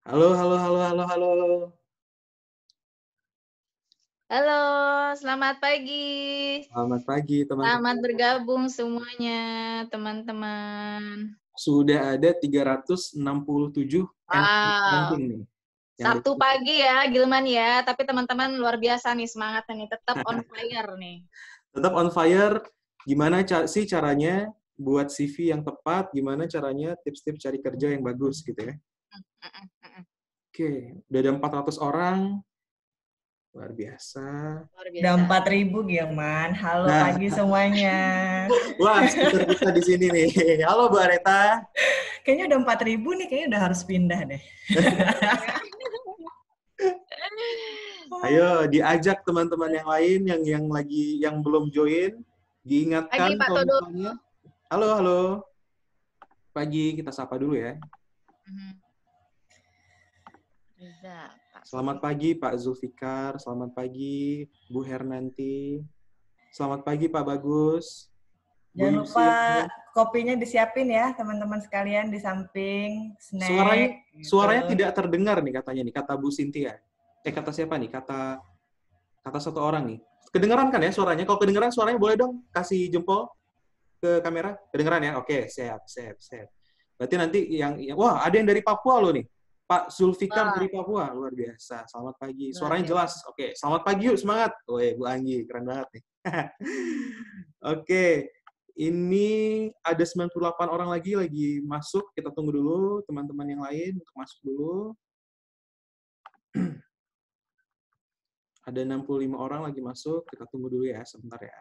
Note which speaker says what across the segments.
Speaker 1: Halo, halo, halo, halo, halo.
Speaker 2: Halo, selamat pagi.
Speaker 1: Selamat pagi,
Speaker 2: Selamat
Speaker 1: teman-teman.
Speaker 2: bergabung semuanya, teman-teman.
Speaker 1: Sudah ada 367 and
Speaker 2: Wow,
Speaker 1: counting nih yang
Speaker 2: Sabtu
Speaker 1: diikuti.
Speaker 2: pagi ya, Gilman ya. Tapi teman-teman luar biasa nih semangatnya nih, tetap on fire nih.
Speaker 1: Tetap on fire. Gimana sih caranya buat CV yang tepat? Gimana caranya tips-tips cari kerja yang bagus gitu ya?
Speaker 2: Mm, mm, mm.
Speaker 1: Oke, udah ada 400 orang. Luar biasa.
Speaker 2: Luar
Speaker 3: Udah
Speaker 2: biasa.
Speaker 3: 4.000 Gilman. Halo
Speaker 1: Nah,
Speaker 3: pagi semuanya.
Speaker 1: wah, speaker kita di sini nih. Halo, Bu Areta.
Speaker 3: Kayaknya udah 4.000 nih, kayaknya udah harus pindah deh.
Speaker 1: Ayo diajak teman-teman yang lain yang belum join,
Speaker 2: Pagi
Speaker 1: diingatkan
Speaker 2: Pak
Speaker 1: kalau
Speaker 2: Todo.
Speaker 1: misalnya halo halo pagi, kita sapa dulu ya.
Speaker 2: Mhm. Riza, Pak
Speaker 1: Selamat
Speaker 2: Zulfikar.
Speaker 1: pagi Pak Zulfikar, selamat pagi Bu Hernanti, selamat pagi Pak Bagus, Bu
Speaker 3: Jangan lupa
Speaker 1: Yusi.
Speaker 3: kopinya disiapin ya teman-teman sekalian di samping,
Speaker 1: Suaranya
Speaker 3: snack gitu.
Speaker 1: suaranya tidak terdengar nih katanya nih, kata Bu Cynthia. Kata siapa nih? Kata satu orang nih. Kedengeran kan ya suaranya? Kalau kedengeran suaranya boleh dong kasih jempol ke kamera? Kedengeran ya? Oke, siap, siap, siap. Berarti nanti wah, ada yang dari Papua loh nih. Pak Zulfikar
Speaker 2: Wah,
Speaker 1: dari Papua, luar biasa. Selamat pagi.
Speaker 2: luar
Speaker 1: Suaranya
Speaker 2: biasa.
Speaker 1: jelas. Oke, selamat pagi yuk, semangat. Woi, Bu Anggi, keren banget nih. Oke, ini ada 98 orang lagi masuk. Kita tunggu dulu teman-teman yang lain untuk masuk dulu. Ada 65 orang lagi masuk. Kita tunggu dulu ya, sebentar ya.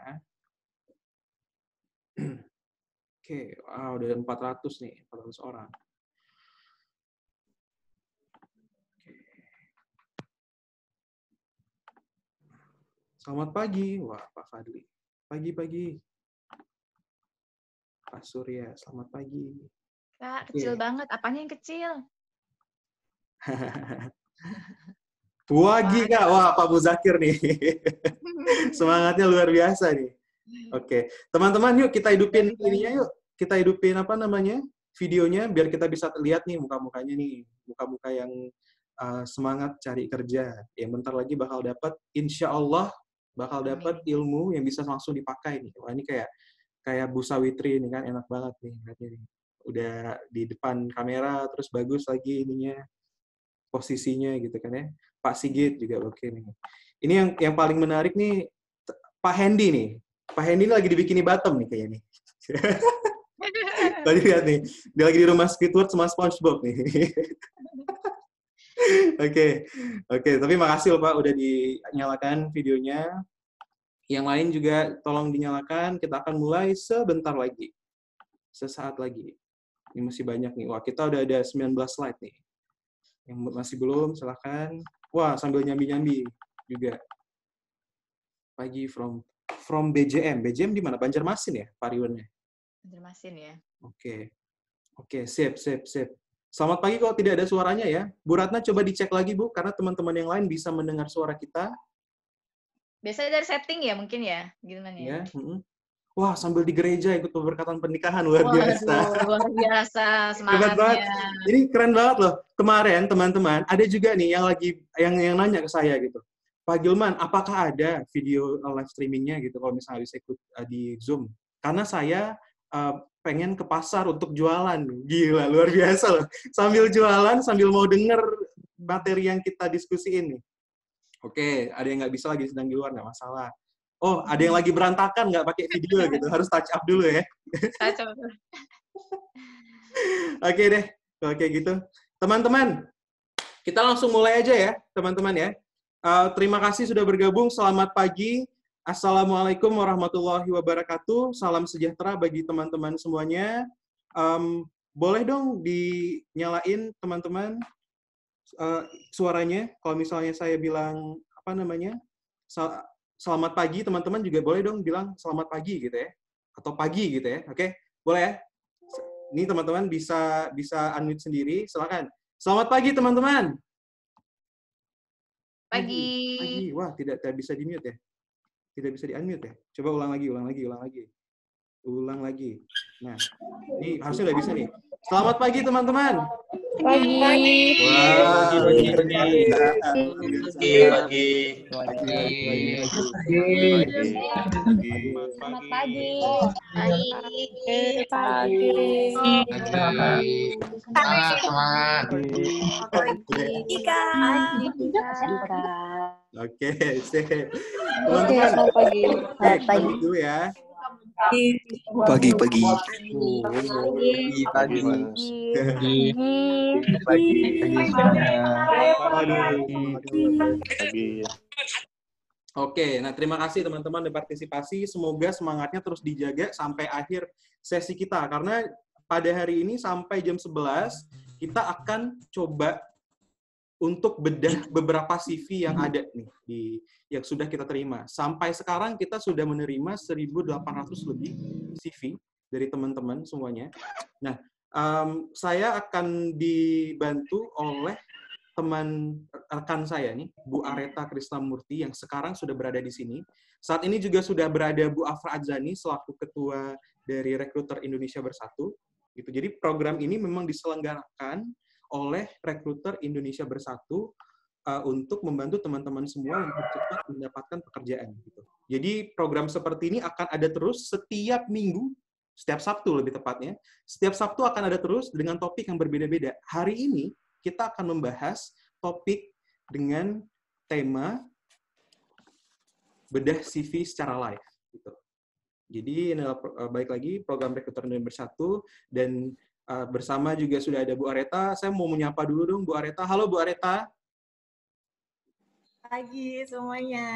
Speaker 1: Oke, wow, udah 400 nih, 400 orang. Selamat pagi, wah Pak Fadli. Pagi-pagi. Pak Surya, selamat pagi.
Speaker 2: Kak,
Speaker 1: Oke.
Speaker 2: kecil banget. Apanya yang kecil?
Speaker 1: Pagi Kak, wah Pak Muzakir nih. Semangatnya luar biasa nih. Oke, teman-teman yuk kita hidupin ininya yuk. Kita hidupin apa namanya? Videonya biar kita bisa lihat nih muka-mukanya nih. Muka-muka yang semangat cari kerja. Ya bentar lagi bakal dapat, insya Allah bakal dapat
Speaker 2: Amin.
Speaker 1: ilmu yang bisa langsung dipakai nih. Wah ini kayak Bu Sawitri ini kan enak banget nih lihatnya nih. Udah di depan kamera terus bagus lagi ininya posisinya gitu kan ya. Pak Sigit juga oke nih. Ini yang paling menarik nih Pak Hendy nih. Pak Hendy ini lagi dibikini bottom nih kayaknya nih. Tadi lihat nih, dia lagi di rumah Squidward sama SpongeBob nih. Oke, oke. Tapi makasih loh Pak udah dinyalakan videonya. Yang lain juga tolong dinyalakan. Kita akan mulai sebentar lagi. Sesaat lagi. Ini masih banyak nih. Wah, kita udah ada 19 slide nih. Yang masih belum, silahkan. Wah, sambil nyambi-nyambi juga. Pagi from BJM. BJM di mana? Banjarmasin ya, Pak Riwannya?
Speaker 2: Banjarmasin ya.
Speaker 1: Oke. Oke, sip, sip, sip. Selamat pagi kalau tidak ada suaranya ya. Bu Ratna coba dicek lagi Bu, karena teman-teman yang lain bisa mendengar suara kita.
Speaker 2: Biasanya dari setting ya mungkin ya, gimana ya?
Speaker 1: Ya. Wah, sambil di gereja ikut pemberkatan pernikahan, luar biasa.
Speaker 2: Waduh, luar biasa
Speaker 1: Hebat banget.
Speaker 2: semangatnya.
Speaker 1: Ini keren banget loh. Kemarin teman-teman ada juga nih yang nanya ke saya gitu. Pak Gilman, apakah ada video live streamingnya gitu kalau misalnya bisa ikut di Zoom? Karena saya pengen ke pasar untuk jualan. Gila, luar biasa loh. Sambil jualan, sambil mau denger materi yang kita diskusiin nih. Oke, ada yang nggak bisa lagi sedang di luar, nggak masalah. Oh, ada yang lagi berantakan nggak pakai video gitu, harus touch up dulu ya.
Speaker 2: Kacau.
Speaker 1: Oke deh, kalau kayak gitu. Teman-teman, kita langsung mulai aja ya, teman-teman ya. Terima kasih sudah bergabung. Selamat pagi. Assalamualaikum warahmatullahi wabarakatuh. Salam sejahtera bagi teman-teman semuanya. Boleh dong dinyalain teman-teman suaranya. Kalau misalnya saya bilang apa namanya, selamat pagi, teman-teman juga boleh dong bilang selamat pagi gitu ya, atau pagi gitu ya. Oke, boleh ya. Ini teman-teman bisa unmute sendiri, silakan. Selamat pagi teman-teman. Pagi, pagi.
Speaker 2: Pagi.
Speaker 1: Wah, tidak bisa di-mute ya. Tidak bisa di-unmute ya. Coba ulang lagi, ulang lagi, ulang lagi. Ulang lagi. Nah, ini harusnya udah bisa nih. Selamat pagi teman-teman.
Speaker 2: Pagi.
Speaker 1: Wah,
Speaker 2: Selamat pagi.
Speaker 1: Oke, sip. Teman-teman,
Speaker 4: Selamat pagi.
Speaker 1: Selamat pagi dulu ya.
Speaker 5: Pagi.
Speaker 1: Oke, nah terima kasih teman-teman udah partisipasi. Semoga semangatnya terus dijaga sampai akhir sesi kita. Karena pada hari ini sampai jam 11, kita akan coba untuk bedah beberapa CV yang ada nih yang sudah kita terima. Sampai sekarang kita sudah menerima 1.800 lebih CV dari teman-teman semuanya. Nah, saya akan dibantu oleh teman rekan saya nih, Bu Areta Krisnamurti yang sekarang sudah berada di sini. Saat ini juga sudah berada Bu Afra Adzani selaku ketua dari Rekruter Indonesia Bersatu. Gitu. Jadi program ini memang diselenggarakan oleh Rekruter Indonesia Bersatu untuk membantu teman-teman semua untuk cepat mendapatkan pekerjaan. Gitu. Jadi program seperti ini akan ada terus setiap minggu, setiap Sabtu lebih tepatnya. Setiap Sabtu akan ada terus dengan topik yang berbeda-beda. Hari ini kita akan membahas topik dengan tema bedah CV secara live. Gitu. Jadi ini balik lagi program Rekruter Indonesia Bersatu dan bersama juga sudah ada Bu Areta. Saya mau menyapa dulu dong Bu Areta. Halo Bu Areta.
Speaker 3: Pagi semuanya.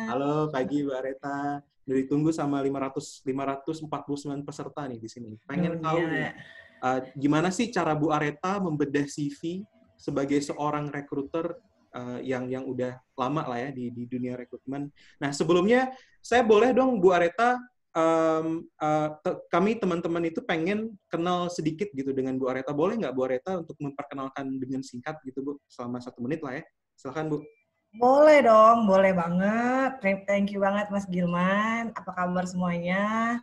Speaker 1: Halo pagi Bu Areta. Udah ditunggu sama 549 peserta nih di sini. Pengen tahu nih, gimana sih cara Bu Areta membedah CV sebagai seorang rekruter yang udah lama lah ya di dunia rekrutmen. Nah sebelumnya saya boleh dong Bu Areta, kami teman-teman itu pengen kenal sedikit gitu dengan Bu Areta. Boleh nggak Bu Areta untuk memperkenalkan dengan singkat gitu Bu, selama 1 menit lah ya. Silakan Bu.
Speaker 3: Boleh dong, boleh banget. Thank you banget Mas Gilman. Apa kabar semuanya?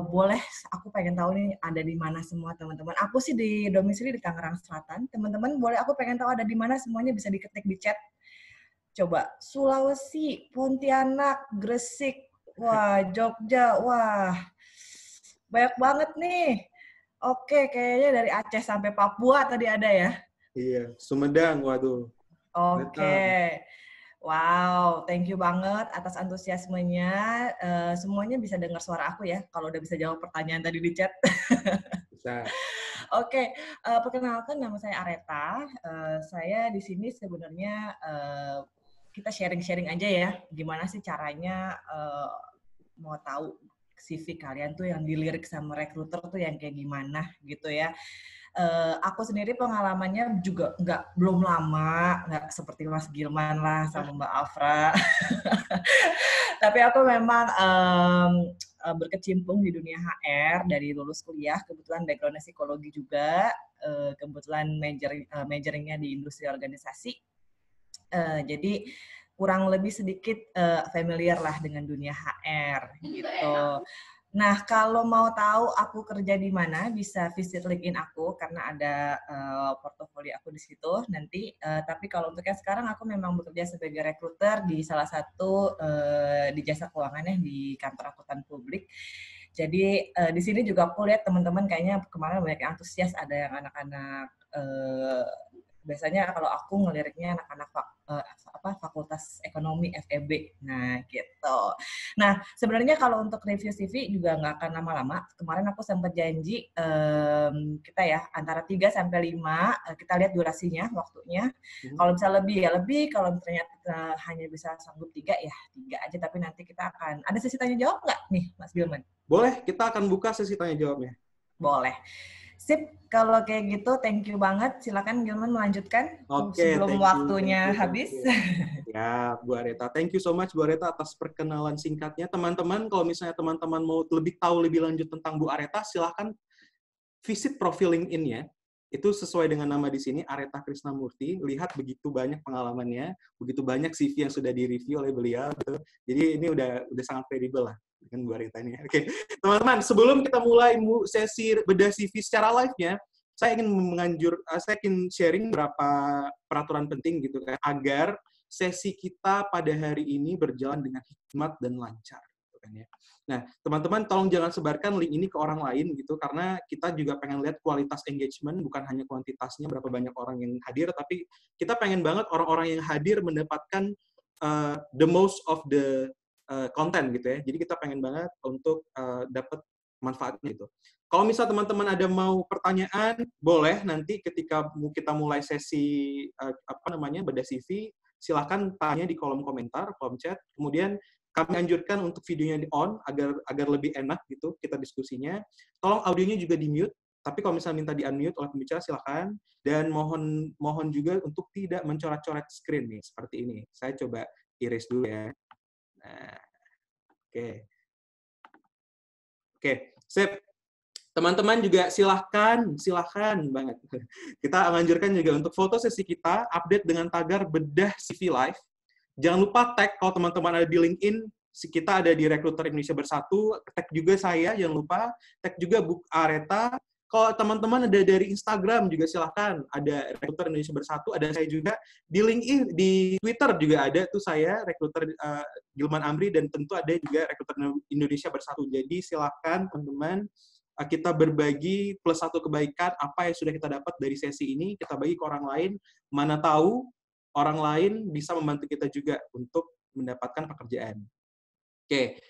Speaker 3: Boleh, aku pengen tahu nih ada di mana semua teman-teman. Aku sih di domisili di Tangerang Selatan. Teman-teman boleh aku pengen tahu ada di mana semuanya, bisa diketik di chat. Coba Sulawesi, Pontianak, Gresik, wah Jogja, wah banyak banget nih. Oke, kayaknya dari Aceh sampai Papua tadi ada ya.
Speaker 1: Iya, Sumedang, waduh.
Speaker 3: Oke. Wow, thank you banget atas antusiasmenya. Semuanya bisa dengar suara aku ya, kalau udah bisa jawab pertanyaan tadi di chat.
Speaker 1: Bisa.
Speaker 3: Oke, perkenalkan nama saya Areta. Saya di sini sebenarnya kita sharing-sharing aja ya, gimana sih caranya mau tahu CV kalian tuh yang dilirik sama rekruter tuh yang kayak gimana gitu ya. Aku sendiri pengalamannya juga belum lama, nggak seperti Mas Gilman lah sama Mbak Afra. Tapi aku memang berkecimpung di dunia HR dari lulus kuliah, kebetulan background psikologi juga, kebetulan majoringnya di industri organisasi. Jadi kurang lebih sedikit familiar lah dengan dunia HR gitu. Nah, kalau mau tahu aku kerja di mana, bisa visit LinkedIn aku karena ada portofolio aku di situ nanti. Tapi kalau untuk yang sekarang aku memang bekerja sebagai rekruter di salah satu di jasa keuangan ya, di kantor akuntan publik. Jadi di sini juga aku lihat teman-teman kayaknya kemarin banyak yang antusias, ada yang anak-anak biasanya kalau aku ngeliriknya anak-anak Fakultas Ekonomi FEB. Nah, gitu. Nah, sebenarnya kalau untuk review CV juga nggak akan lama-lama. Kemarin aku sempat janji kita ya antara 3 sampai 5, kita lihat durasinya, waktunya. Kalau bisa lebih ya lebih, kalau ternyata hanya bisa sanggup 3 ya 3 aja, tapi nanti kita akan ada sesi tanya jawab nggak nih, Mas Gilman?
Speaker 1: Boleh, kita akan buka sesi tanya jawabnya.
Speaker 3: Boleh. Sip, kalau kayak gitu thank you banget. Silakan Gilman melanjutkan sebelum waktunya habis.
Speaker 1: Ya, Bu Areta. Thank you so much Bu Areta atas perkenalan singkatnya. Teman-teman, kalau misalnya teman-teman mau lebih tahu lebih lanjut tentang Bu Areta, silakan visit profil LinkedIn-nya. Itu sesuai dengan nama di sini, Areta Krisnamurti. Lihat begitu banyak pengalamannya, begitu banyak CV yang sudah direview oleh beliau. Jadi ini udah sangat kredibel lah. Kan Bu Arita ini. Oke, teman-teman, sebelum kita mulai sesi bedah CV secara live-nya, saya ingin sharing beberapa peraturan penting gitu kan, agar sesi kita pada hari ini berjalan dengan hikmat dan lancar. Gitu kan, ya. Nah, teman-teman tolong jangan sebarkan link ini ke orang lain gitu, karena kita juga pengen lihat kualitas engagement, bukan hanya kuantitasnya berapa banyak orang yang hadir, tapi kita pengen banget orang-orang yang hadir mendapatkan the most of the konten gitu ya. Jadi kita pengen banget untuk dapat manfaatnya gitu. Kalau misal teman-teman ada mau pertanyaan, boleh nanti ketika kita mulai sesi bedah CV, silakan tanya di kolom komentar, kolom chat. Kemudian kami anjurkan untuk videonya di on agar lebih enak gitu kita diskusinya. Tolong audionya juga di mute. Tapi kalau misalnya minta di unmute oleh pembicara silakan. Dan mohon juga untuk tidak mencoret-coret screen nih seperti ini. Saya coba iris dulu ya. Nah, oke, sip. Teman-teman juga silahkan banget. Kita menganjurkan juga untuk foto sesi kita, update dengan tagar bedah CV Live. Jangan lupa tag kalau teman-teman ada di LinkedIn, kita ada di Rekruter Indonesia Bersatu, tag juga saya, jangan lupa, tag juga Bu Areta. Kalau teman-teman ada dari Instagram juga silahkan, ada Rekruter Indonesia Bersatu, ada saya juga. Di LinkedIn, di Twitter juga ada tuh saya, Rekruter Gilman Amri, dan tentu ada juga Rekruter Indonesia Bersatu. Jadi silahkan teman-teman, kita berbagi plus satu kebaikan, apa yang sudah kita dapat dari sesi ini, kita bagi ke orang lain, mana tahu orang lain bisa membantu kita juga untuk mendapatkan pekerjaan. Oke,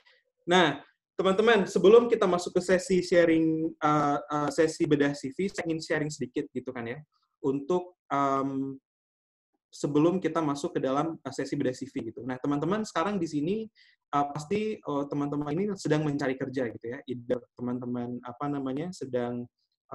Speaker 1: nah teman-teman, sebelum kita masuk ke sesi sharing, sesi bedah CV, saya ingin sharing sedikit gitu kan ya, untuk sebelum kita masuk ke dalam sesi bedah CV gitu. Nah teman-teman sekarang di sini pasti teman-teman ini sedang mencari kerja gitu ya, either teman-teman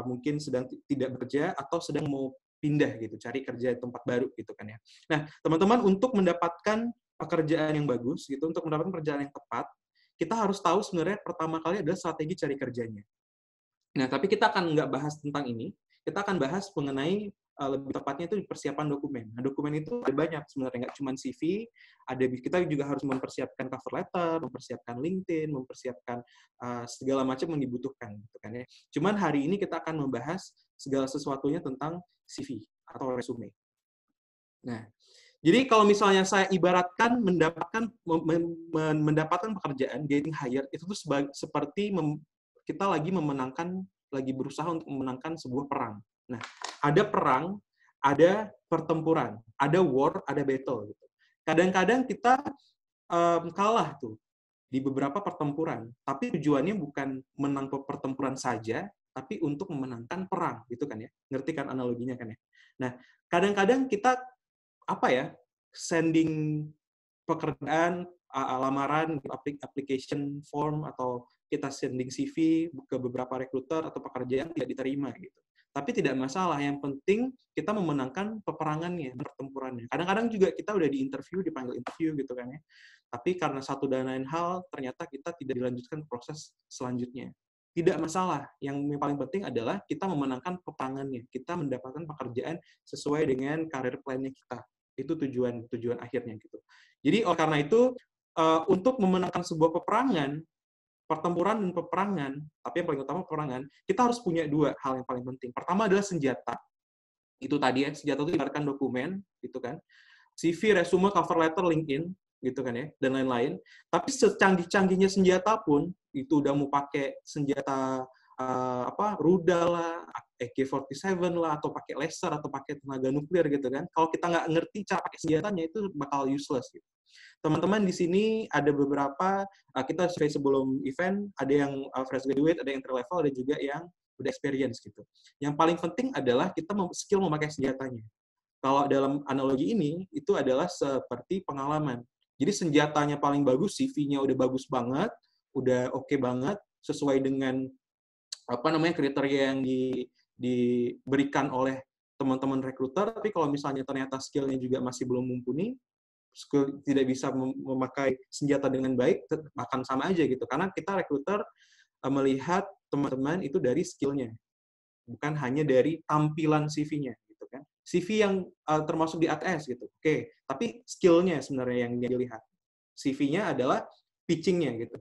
Speaker 1: mungkin sedang tidak bekerja atau sedang mau pindah gitu, cari kerja di tempat baru gitu kan ya. Nah, teman-teman untuk mendapatkan pekerjaan yang bagus gitu, untuk mendapatkan pekerjaan yang tepat, kita harus tahu sebenarnya pertama kali adalah strategi cari kerjanya. Nah, tapi kita akan nggak bahas tentang ini, kita akan bahas mengenai lebih tepatnya itu persiapan dokumen. Nah, dokumen itu ada banyak sebenarnya, nggak cuma CV, kita juga harus mempersiapkan cover letter, mempersiapkan LinkedIn, mempersiapkan segala macam yang dibutuhkan, gitu kan ya. Cuman hari ini kita akan membahas segala sesuatunya tentang CV atau resume. Nah, jadi kalau misalnya saya ibaratkan mendapatkan pekerjaan, getting hired, itu tuh seperti kita lagi berusaha untuk memenangkan sebuah perang. Nah, ada perang, ada pertempuran, ada war, ada battle. Gitu. Kadang-kadang kita kalah tuh di beberapa pertempuran, tapi tujuannya bukan menang pertempuran saja, tapi untuk memenangkan perang, gitu kan ya. Ngerti kan analoginya kan ya. Nah, kadang-kadang kita sending pekerjaan, lamaran, application form, atau kita sending CV ke beberapa rekruter atau pekerjaan tidak diterima gitu. Tapi tidak masalah, yang penting kita memenangkan peperangannya, pertempurannya. Kadang-kadang juga kita udah dipanggil interview gitu kan ya. Tapi karena satu dan lain hal, ternyata kita tidak dilanjutkan proses selanjutnya. Tidak masalah, yang paling penting adalah kita memenangkan peperangannya, kita mendapatkan pekerjaan sesuai dengan karir plan-nya kita. Itu tujuan akhirnya gitu. Jadi karena itu untuk memenangkan sebuah pertempuran dan peperangan, tapi yang paling utama peperangan, kita harus punya dua hal yang paling penting. Pertama adalah senjata. Itu tadi ya, senjata itu ibaratkan dokumen, gitu kan. CV, resume, cover letter, LinkedIn, gitu kan ya, dan lain-lain. Tapi secanggih-canggihnya senjata pun, itu udah mau pakai senjata rudal lah, AK-47 lah, atau pakai laser, atau pakai tenaga nuklir gitu kan. Kalau kita nggak ngerti cara pakai senjatanya, itu bakal useless gitu. Teman-teman di sini ada beberapa, kita sebelum event, ada yang fresh graduate, ada yang entry level, ada juga yang udah experience gitu. Yang paling penting adalah kita skill memakai senjatanya. Kalau dalam analogi ini, itu adalah seperti pengalaman. Jadi senjatanya paling bagus, CV-nya udah bagus banget, udah oke banget, sesuai dengan kriteria yang diberikan oleh teman-teman rekruter, tapi kalau misalnya ternyata skill-nya juga masih belum mumpuni, tidak bisa memakai senjata dengan baik, akan sama aja gitu. Karena kita rekruter melihat teman-teman itu dari skill-nya, bukan hanya dari tampilan CV-nya gitu kan. CV yang termasuk di ATS gitu. Oke, tapi skill-nya sebenarnya yang dilihat. CV-nya adalah pitching-nya gitu.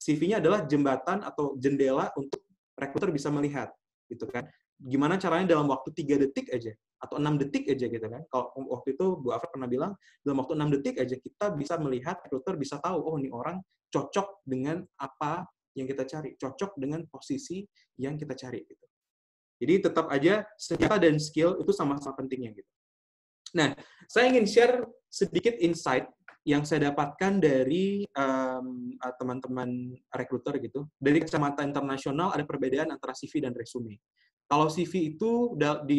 Speaker 1: CV-nya adalah jembatan atau jendela untuk rekruter bisa melihat, gitu kan. Gimana caranya dalam waktu 3 detik aja, atau 6 detik aja gitu kan. Kalau waktu itu Bu Afra pernah bilang, dalam waktu 6 detik aja kita bisa melihat, rekruter bisa tahu, oh ini orang cocok dengan apa yang kita cari, cocok dengan posisi yang kita cari gitu. Jadi tetap aja senjata dan skill itu sama-sama pentingnya gitu. Nah, saya ingin share sedikit insight yang saya dapatkan dari teman-teman rekruter gitu. Dari kacamata internasional ada perbedaan antara CV dan resume. Kalau CV itu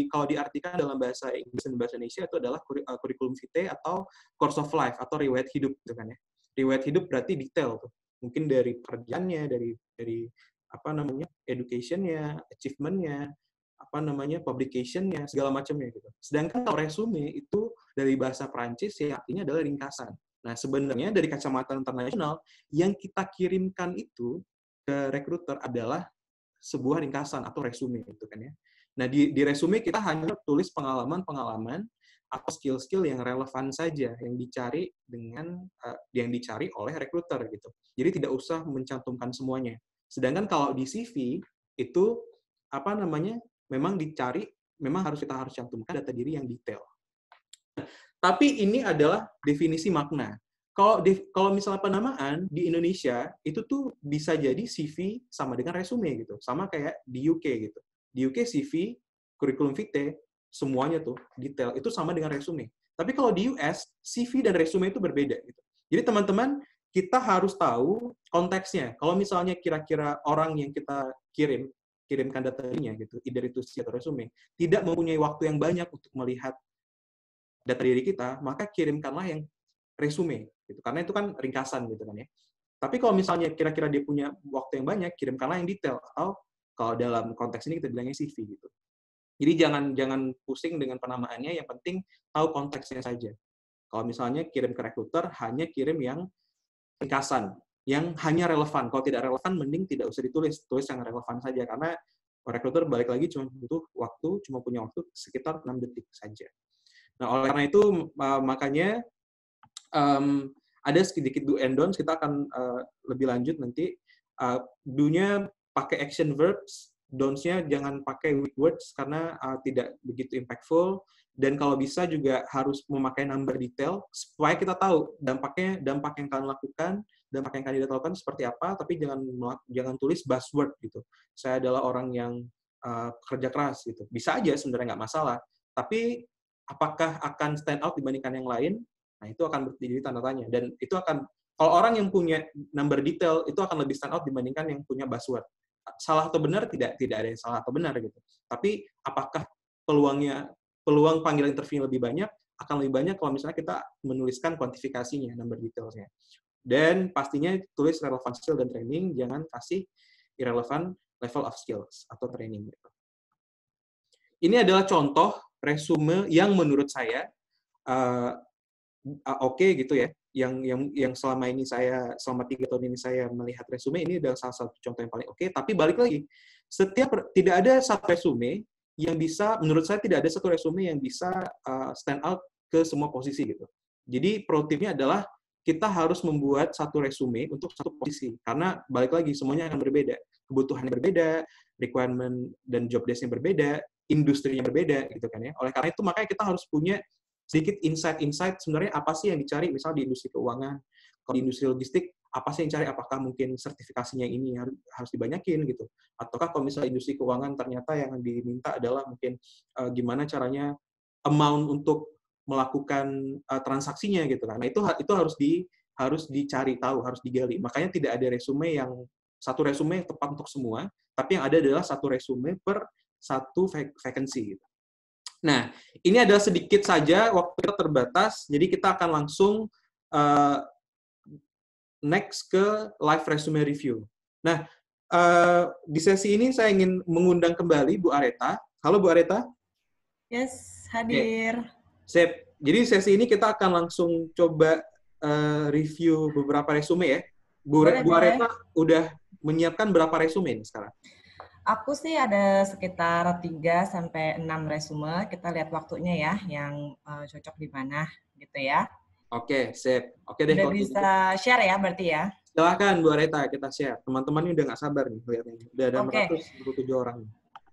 Speaker 1: kalau diartikan dalam bahasa Inggris dan bahasa Indonesia itu adalah curriculum vitae atau course of life atau riwayat hidup gitu kan ya. Riwayat hidup berarti detail tuh. Mungkin dari pekerjaannya, dari apa namanya, education-nya, achievement-nya, apa namanya, publication-nya, segala macamnya gitu. Sedangkan kalau resume itu dari bahasa Prancis yang artinya adalah ringkasan. Nah, sebenarnya dari kacamata internasional yang kita kirimkan itu ke rekruter adalah sebuah ringkasan atau resume gitu kan ya. Nah, di resume kita hanya tulis pengalaman-pengalaman atau skill-skill yang relevan saja yang dicari yang dicari oleh rekruter gitu. Jadi tidak usah mencantumkan semuanya. Sedangkan kalau di CV itu apa namanya? Memang kita harus cantumkan data diri yang detail. Tapi ini adalah definisi makna. Kalau misalnya penamaan di Indonesia itu tuh bisa jadi CV sama dengan resume gitu, sama kayak di UK gitu. Di UK CV, curriculum vitae, semuanya tuh detail itu sama dengan resume. Tapi kalau di US CV dan resume itu berbeda gitu. Jadi teman-teman kita harus tahu konteksnya. Kalau misalnya kira-kira orang yang kita kirimkan datanya gitu, either itu CV atau resume, tidak mempunyai waktu yang banyak untuk melihat data diri kita, maka kirimkanlah yang resume gitu. Karena itu kan ringkasan gitu kan ya. Tapi kalau misalnya kira-kira dia punya waktu yang banyak, kirimkanlah yang detail atau kalau dalam konteks ini kita bilangnya CV gitu. Jadi jangan pusing dengan penamaannya, yang penting tahu konteksnya saja. Kalau misalnya kirim ke rekruter, hanya kirim yang ringkasan, yang hanya relevan. Kalau tidak relevan, mending tidak usah ditulis. Tulis yang relevan saja, karena rekruter balik lagi cuma punya waktu sekitar 6 detik saja. Nah, oleh karena itu, makanya ada sedikit do and don'ts, kita akan lebih lanjut nanti. Do-nya pakai action verbs, don'ts-nya jangan pakai weak words, karena tidak begitu impactful. Dan kalau bisa juga harus memakai number detail supaya kita tahu dampak yang kalian lakukan, dampak yang kandidat lakukan seperti apa, tapi jangan tulis buzzword gitu. Saya adalah orang yang kerja keras gitu. Bisa aja sebenarnya nggak masalah, tapi apakah akan stand out dibandingkan yang lain? Nah, itu akan jadi tanda tanya. Dan itu akan, kalau orang yang punya number detail itu akan lebih stand out dibandingkan yang punya buzzword. Salah atau benar? Tidak ada yang salah atau benar gitu. Tapi apakah peluang panggilan interview lebih banyak, akan lebih banyak kalau misalnya kita menuliskan kuantifikasinya, number detailsnya. Dan pastinya tulis relevant skill dan training, jangan kasih irrelevant level of skills atau training. Ini adalah contoh resume yang menurut saya oke gitu ya. Yang selama 3 tahun ini saya melihat resume, ini adalah salah satu contoh yang paling oke. Tapi balik lagi, tidak ada satu resume yang bisa, menurut saya tidak ada satu resume yang bisa stand out ke semua posisi gitu. Jadi pro tipnya adalah kita harus membuat satu resume untuk satu posisi, karena balik lagi semuanya akan berbeda, kebutuhannya berbeda, requirement dan job desk-nya berbeda, industrinya berbeda gitu kan ya. Oleh karena itu makanya kita harus punya sedikit insight sebenarnya apa sih yang dicari, misal di industri keuangan, kalau di industri logistik apa sih yang dicari, apakah mungkin sertifikasinya ini harus dibanyakin gitu, ataukah kalau misalnya industri keuangan ternyata yang diminta adalah mungkin gimana caranya amount untuk melakukan transaksinya gitu kan. Nah, itu harus dicari tahu, harus digali. Makanya tidak ada satu resume yang tepat untuk semua, tapi yang ada adalah satu resume per satu vacancy gitu. Nah, ini adalah sedikit saja, waktu kita terbatas, jadi kita akan langsung next ke live resume review. Nah, di sesi ini saya ingin mengundang kembali Bu Areta. Halo Bu Areta.
Speaker 3: Yes, hadir.
Speaker 1: Sip. Jadi sesi ini kita akan langsung coba review beberapa resume ya. Bu Areta udah menyiapkan berapa resume ini sekarang?
Speaker 3: Aku sih ada sekitar 3-6 resume. Kita lihat waktunya ya, yang cocok di mana gitu ya.
Speaker 1: Oke, sip. Oke deh.
Speaker 3: Udah bisa share ya berarti ya?
Speaker 1: Silakan Bu Areta kita share. Teman-teman ini udah nggak sabar nih lihatnya. Udah ada
Speaker 3: Oke.
Speaker 1: 627 orang.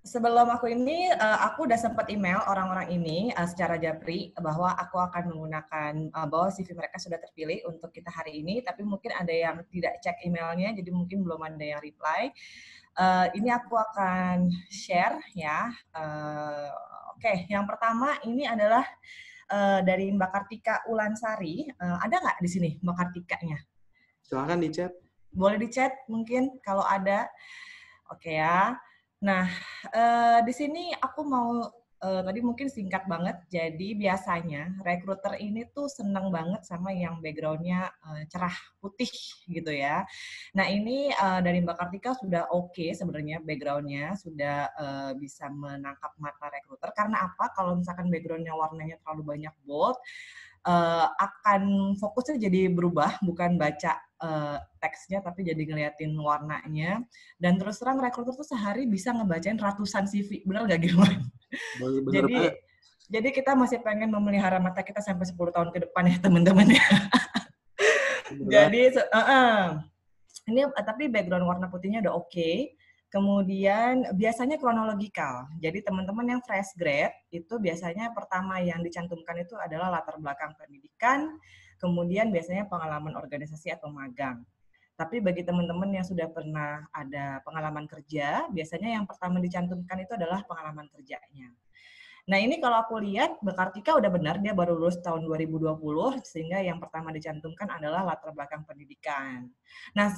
Speaker 3: Sebelum aku ini, aku udah sempat email orang-orang ini secara japri bahwa aku akan menggunakan bahwa CV mereka sudah terpilih untuk kita hari ini, tapi mungkin ada yang tidak cek emailnya, jadi mungkin belum ada yang reply. Ini aku akan share ya. Oke, yang pertama ini adalah dari Mbak Kartika Ulansari. Ada nggak di sini Mbak Kartikanya?
Speaker 1: Silakan di chat.
Speaker 3: Boleh di chat mungkin kalau ada. Oke ya. Nah, di sini aku mau tadi mungkin singkat banget. Jadi biasanya rekruter ini tuh seneng banget sama yang background-nya cerah putih gitu ya. Nah ini dari Mbak Kartika sudah oke sebenarnya background-nya sudah bisa menangkap mata rekruter. Karena apa? Kalau misalkan background-nya warnanya terlalu banyak bold, akan fokusnya jadi berubah, bukan baca teksnya tapi jadi ngeliatin warnanya. Dan terus terang rekruter tuh sehari bisa ngebacain ratusan CV, bener nggak Gilman? Jadi kita masih pengen memelihara mata kita sampai 10 tahun ke depan ya teman-teman ya. Jadi ini tapi background warna putihnya udah oke. Kemudian biasanya kronologikal. Jadi teman-teman yang fresh grade itu biasanya pertama yang dicantumkan itu adalah latar belakang pendidikan, kemudian biasanya pengalaman organisasi atau magang. Tapi bagi teman-teman yang sudah pernah ada pengalaman kerja, biasanya yang pertama dicantumkan itu adalah pengalaman kerjanya. Nah ini kalau aku lihat, Mbak Kartika udah benar, dia baru lulus tahun 2020, sehingga yang pertama dicantumkan adalah latar belakang pendidikan. Nah,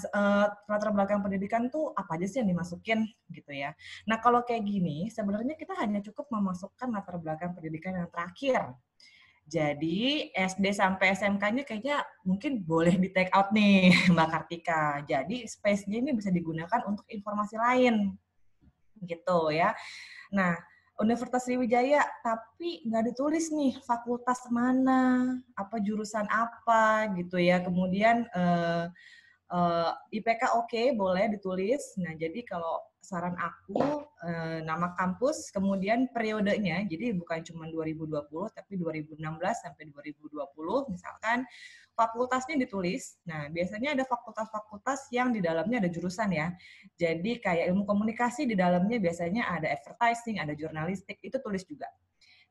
Speaker 3: latar belakang pendidikan tuh apa aja sih yang dimasukin gitu ya. Nah kalau kayak gini, sebenarnya kita hanya cukup memasukkan latar belakang pendidikan yang terakhir. Jadi SD sampai SMK-nya kayaknya mungkin boleh di take out nih Mbak Kartika. Jadi space-nya ini bisa digunakan untuk informasi lain gitu ya. Nah, Universitas Sriwijaya, tapi nggak ditulis nih fakultas mana, apa jurusan apa gitu ya. Kemudian IPK oke, boleh ditulis. Nah, jadi kalau saran aku, nama kampus, kemudian periodenya, jadi bukan cuma 2020, tapi 2016 sampai 2020, misalkan fakultasnya ditulis. Nah, biasanya ada fakultas-fakultas yang di dalamnya ada jurusan ya. Jadi kayak ilmu komunikasi di dalamnya biasanya ada advertising, ada jurnalistik, itu tulis juga.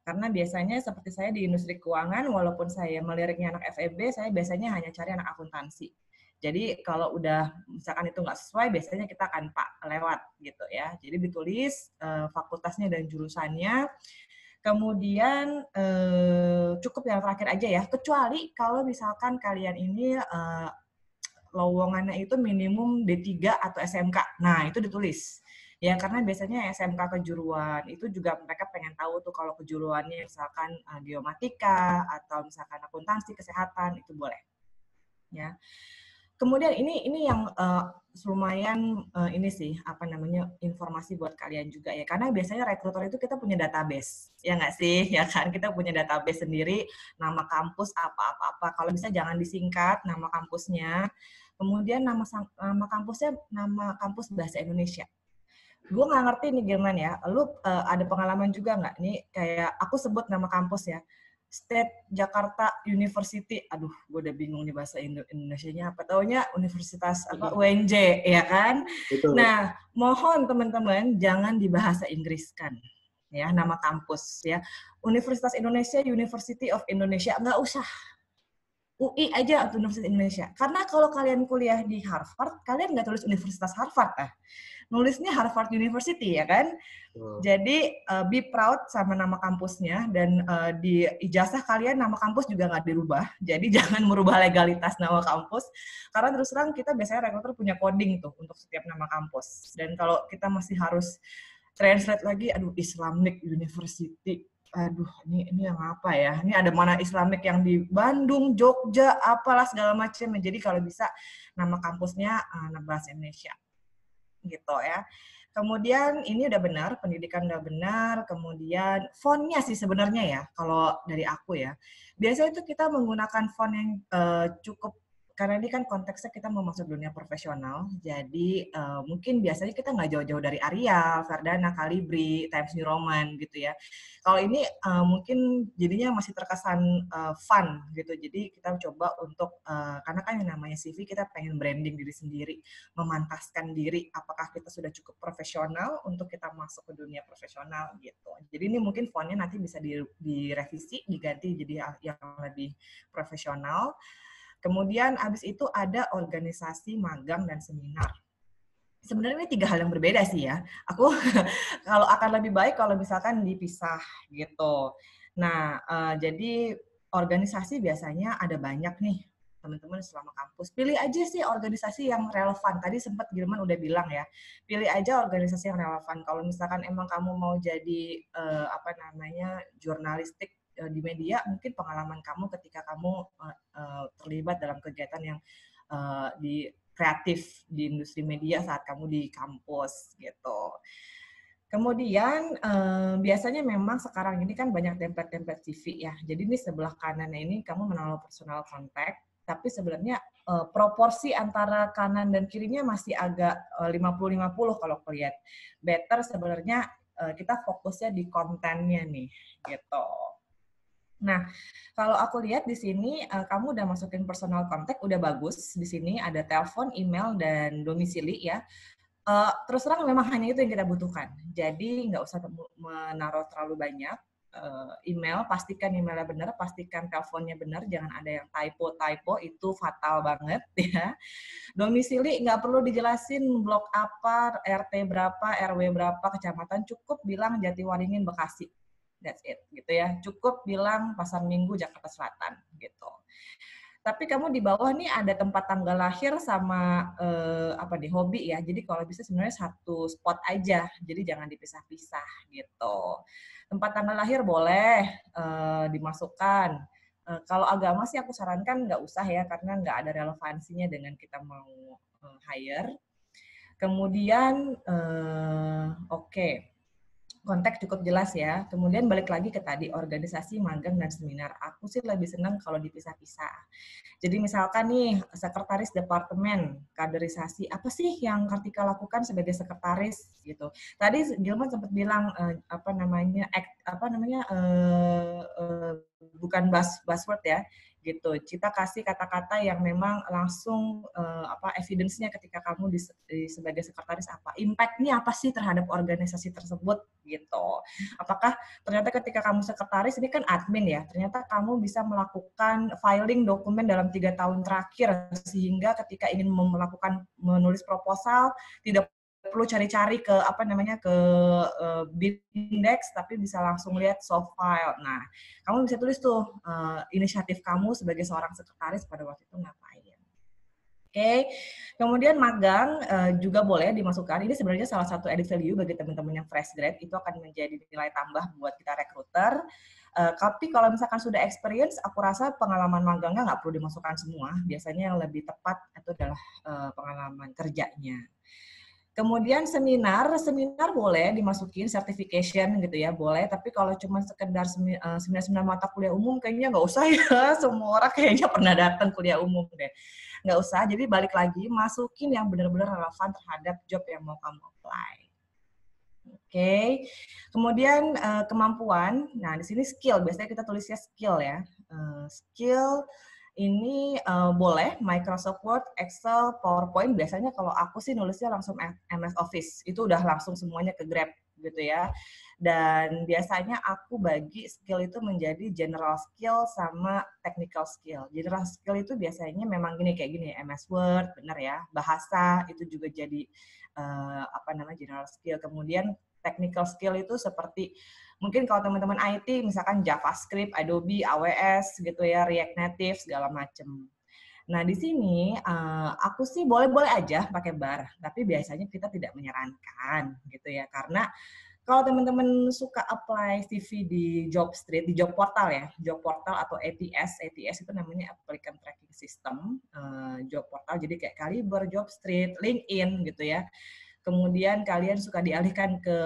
Speaker 3: Karena biasanya seperti saya di industri keuangan, walaupun saya meliriknya anak FEB, saya biasanya hanya cari anak akuntansi. Jadi kalau udah misalkan itu nggak sesuai, biasanya kita akan lewat gitu ya. Jadi ditulis fakultasnya dan jurusannya. Kemudian cukup yang terakhir aja ya, kecuali kalau misalkan kalian ini lowongannya itu minimum D3 atau SMK. Nah, itu ditulis. Ya, karena biasanya SMK kejuruan itu juga mereka pengen tahu tuh kalau kejuruannya misalkan geomatika atau misalkan akuntansi, kesehatan, itu boleh. Ya. Kemudian ini yang lumayan ini sih apa namanya informasi buat kalian juga ya, karena biasanya rekruter itu kita punya database ya nggak sih, ya kan, kita punya database sendiri, nama kampus apa kalau bisa jangan disingkat nama kampusnya, kemudian nama kampusnya nama kampus bahasa Indonesia. Gue nggak ngerti nih Gilman ya, lu ada pengalaman juga nggak nih kayak aku sebut nama kampus ya, State Jakarta University, aduh, gue udah bingung nih bahasa Indonesianya apa, taunya Universitas apa UNJ, ya kan?
Speaker 1: Betul.
Speaker 3: Nah, mohon teman-teman jangan dibahasa Inggriskan, ya nama kampus ya. Universitas Indonesia, University of Indonesia, nggak usah. UI aja atau Universitas Indonesia. Karena kalau kalian kuliah di Harvard, kalian nggak tulis Universitas Harvard, nulisnya Harvard University ya kan. Jadi be proud sama nama kampusnya, dan di ijazah kalian nama kampus juga nggak dirubah. Jadi jangan merubah legalitas nama kampus. Karena terus terang kita biasanya rekruter punya coding tuh untuk setiap nama kampus. Dan kalau kita masih harus translate lagi, aduh Islamic University, aduh ini yang apa ya? Ini ada mana Islamic yang di Bandung, Jogja, apalah segala macam. Jadi kalau bisa nama kampusnya nama bahasa Indonesia. Gitu ya. Kemudian ini udah benar, pendidikan udah benar, kemudian fontnya sih sebenarnya ya, kalau dari aku ya. Biasanya itu kita menggunakan font yang cukup karena ini kan konteksnya kita mau masuk dunia profesional, jadi mungkin biasanya kita nggak jauh-jauh dari Arial, Verdana, Calibri, Times New Roman gitu ya. Kalau ini mungkin jadinya masih terkesan fun gitu, jadi kita coba untuk, karena kan yang namanya CV kita pengen branding diri sendiri, memantaskan diri, apakah kita sudah cukup profesional untuk kita masuk ke dunia profesional gitu. Jadi ini mungkin fontnya nanti bisa direvisi, diganti jadi yang lebih profesional. Kemudian abis itu ada organisasi, magang, dan seminar. Sebenarnya ini 3 hal yang berbeda sih ya. Aku kalau akan lebih baik kalau misalkan dipisah gitu. Nah, jadi organisasi biasanya ada banyak nih teman-teman selama kampus. Pilih aja sih organisasi yang relevan. Tadi sempat Gilman udah bilang ya, pilih aja organisasi yang relevan. Kalau misalkan emang kamu mau jadi jurnalistik di media, mungkin pengalaman kamu ketika kamu terlibat dalam kegiatan yang di kreatif di industri media saat kamu di kampus gitu. Kemudian biasanya memang sekarang ini kan banyak template-template CV ya. Jadi ini sebelah kanannya ini kamu menaruh personal contact, tapi sebenarnya proporsi antara kanan dan kirinya masih agak 50-50 kalau aku lihat. Better sebenarnya kita fokusnya di kontennya nih gitu. Nah, kalau aku lihat di sini kamu udah masukin personal contact, udah bagus. Di sini ada telepon, email, dan domisili ya. Terus terang memang hanya itu yang kita butuhkan. Jadi nggak usah menaruh terlalu banyak. Email, pastikan emailnya benar, pastikan teleponnya benar, jangan ada yang typo, itu fatal banget ya. Domisili nggak perlu dijelasin blok apa, RT berapa, RW berapa, kecamatan, cukup bilang Jatiwaringin, Bekasi. That's it, gitu ya. Cukup bilang Pasar Minggu, Jakarta Selatan, gitu. Tapi kamu di bawah nih ada tempat tanggal lahir sama hobi ya. Jadi kalau bisa sebenarnya satu spot aja. Jadi jangan dipisah-pisah, gitu. Tempat tanggal lahir boleh dimasukkan. Kalau agama sih aku sarankan nggak usah ya, karena nggak ada relevansinya dengan kita mau hire. Kemudian, oke. Kontak cukup jelas ya. Kemudian balik lagi ke tadi, organisasi, magang, dan seminar. Aku sih lebih senang kalau dipisah-pisah. Jadi misalkan nih, sekretaris departemen, kaderisasi, apa sih yang Kartika lakukan sebagai sekretaris gitu. Tadi Gilman sempat bilang bukan buzzword ya, gitu. Kita kasih kata-kata yang memang langsung evidence-nya ketika kamu sebagai sekretaris apa, impact-nya apa sih terhadap organisasi tersebut gitu. Apakah ternyata ketika kamu sekretaris ini kan admin ya, ternyata kamu bisa melakukan filing dokumen dalam 3 tahun terakhir sehingga ketika ingin menulis proposal tidak perlu cari-cari ke Bindex, tapi bisa langsung lihat soft file. Nah, kamu bisa tulis tuh inisiatif kamu sebagai seorang sekretaris pada waktu itu ngapain. Oke, kemudian magang juga boleh dimasukkan. Ini sebenarnya salah satu added value bagi teman-teman yang fresh grad, itu akan menjadi nilai tambah buat kita recruiter. Tapi kalau misalkan sudah experience, aku rasa pengalaman magangnya nggak perlu dimasukkan semua. Biasanya yang lebih tepat itu adalah pengalaman kerjanya. Kemudian seminar boleh dimasukin, certification gitu ya, boleh. Tapi kalau cuma sekedar seminar mata kuliah umum, kayaknya nggak usah ya. Semua orang kayaknya pernah datang kuliah umum deh. Nggak usah, jadi balik lagi, masukin yang benar-benar relevan terhadap job yang mau kamu apply. Oke. Kemudian kemampuan, nah di sini skill, biasanya kita tulisnya skill ya. Skill ini boleh Microsoft Word, Excel, PowerPoint. Biasanya kalau aku sih nulisnya langsung MS Office. Itu udah langsung semuanya ke Grab gitu ya. Dan biasanya aku bagi skill itu menjadi general skill sama technical skill. General skill itu biasanya memang kayak gini, MS Word, benar ya. Bahasa itu juga jadi general skill. Kemudian technical skill itu seperti mungkin kalau teman-teman IT, misalkan JavaScript, Adobe, AWS, gitu ya, React Native, segala macam. Nah, di sini aku sih boleh-boleh aja pakai bar, tapi biasanya kita tidak menyarankan, gitu ya, karena kalau teman-teman suka apply CV di Jobstreet, di job portal ya, job portal atau ATS itu namanya Applicant Tracking System, job portal, jadi kayak Caliber, Jobstreet, LinkedIn, gitu ya. Kemudian kalian suka dialihkan ke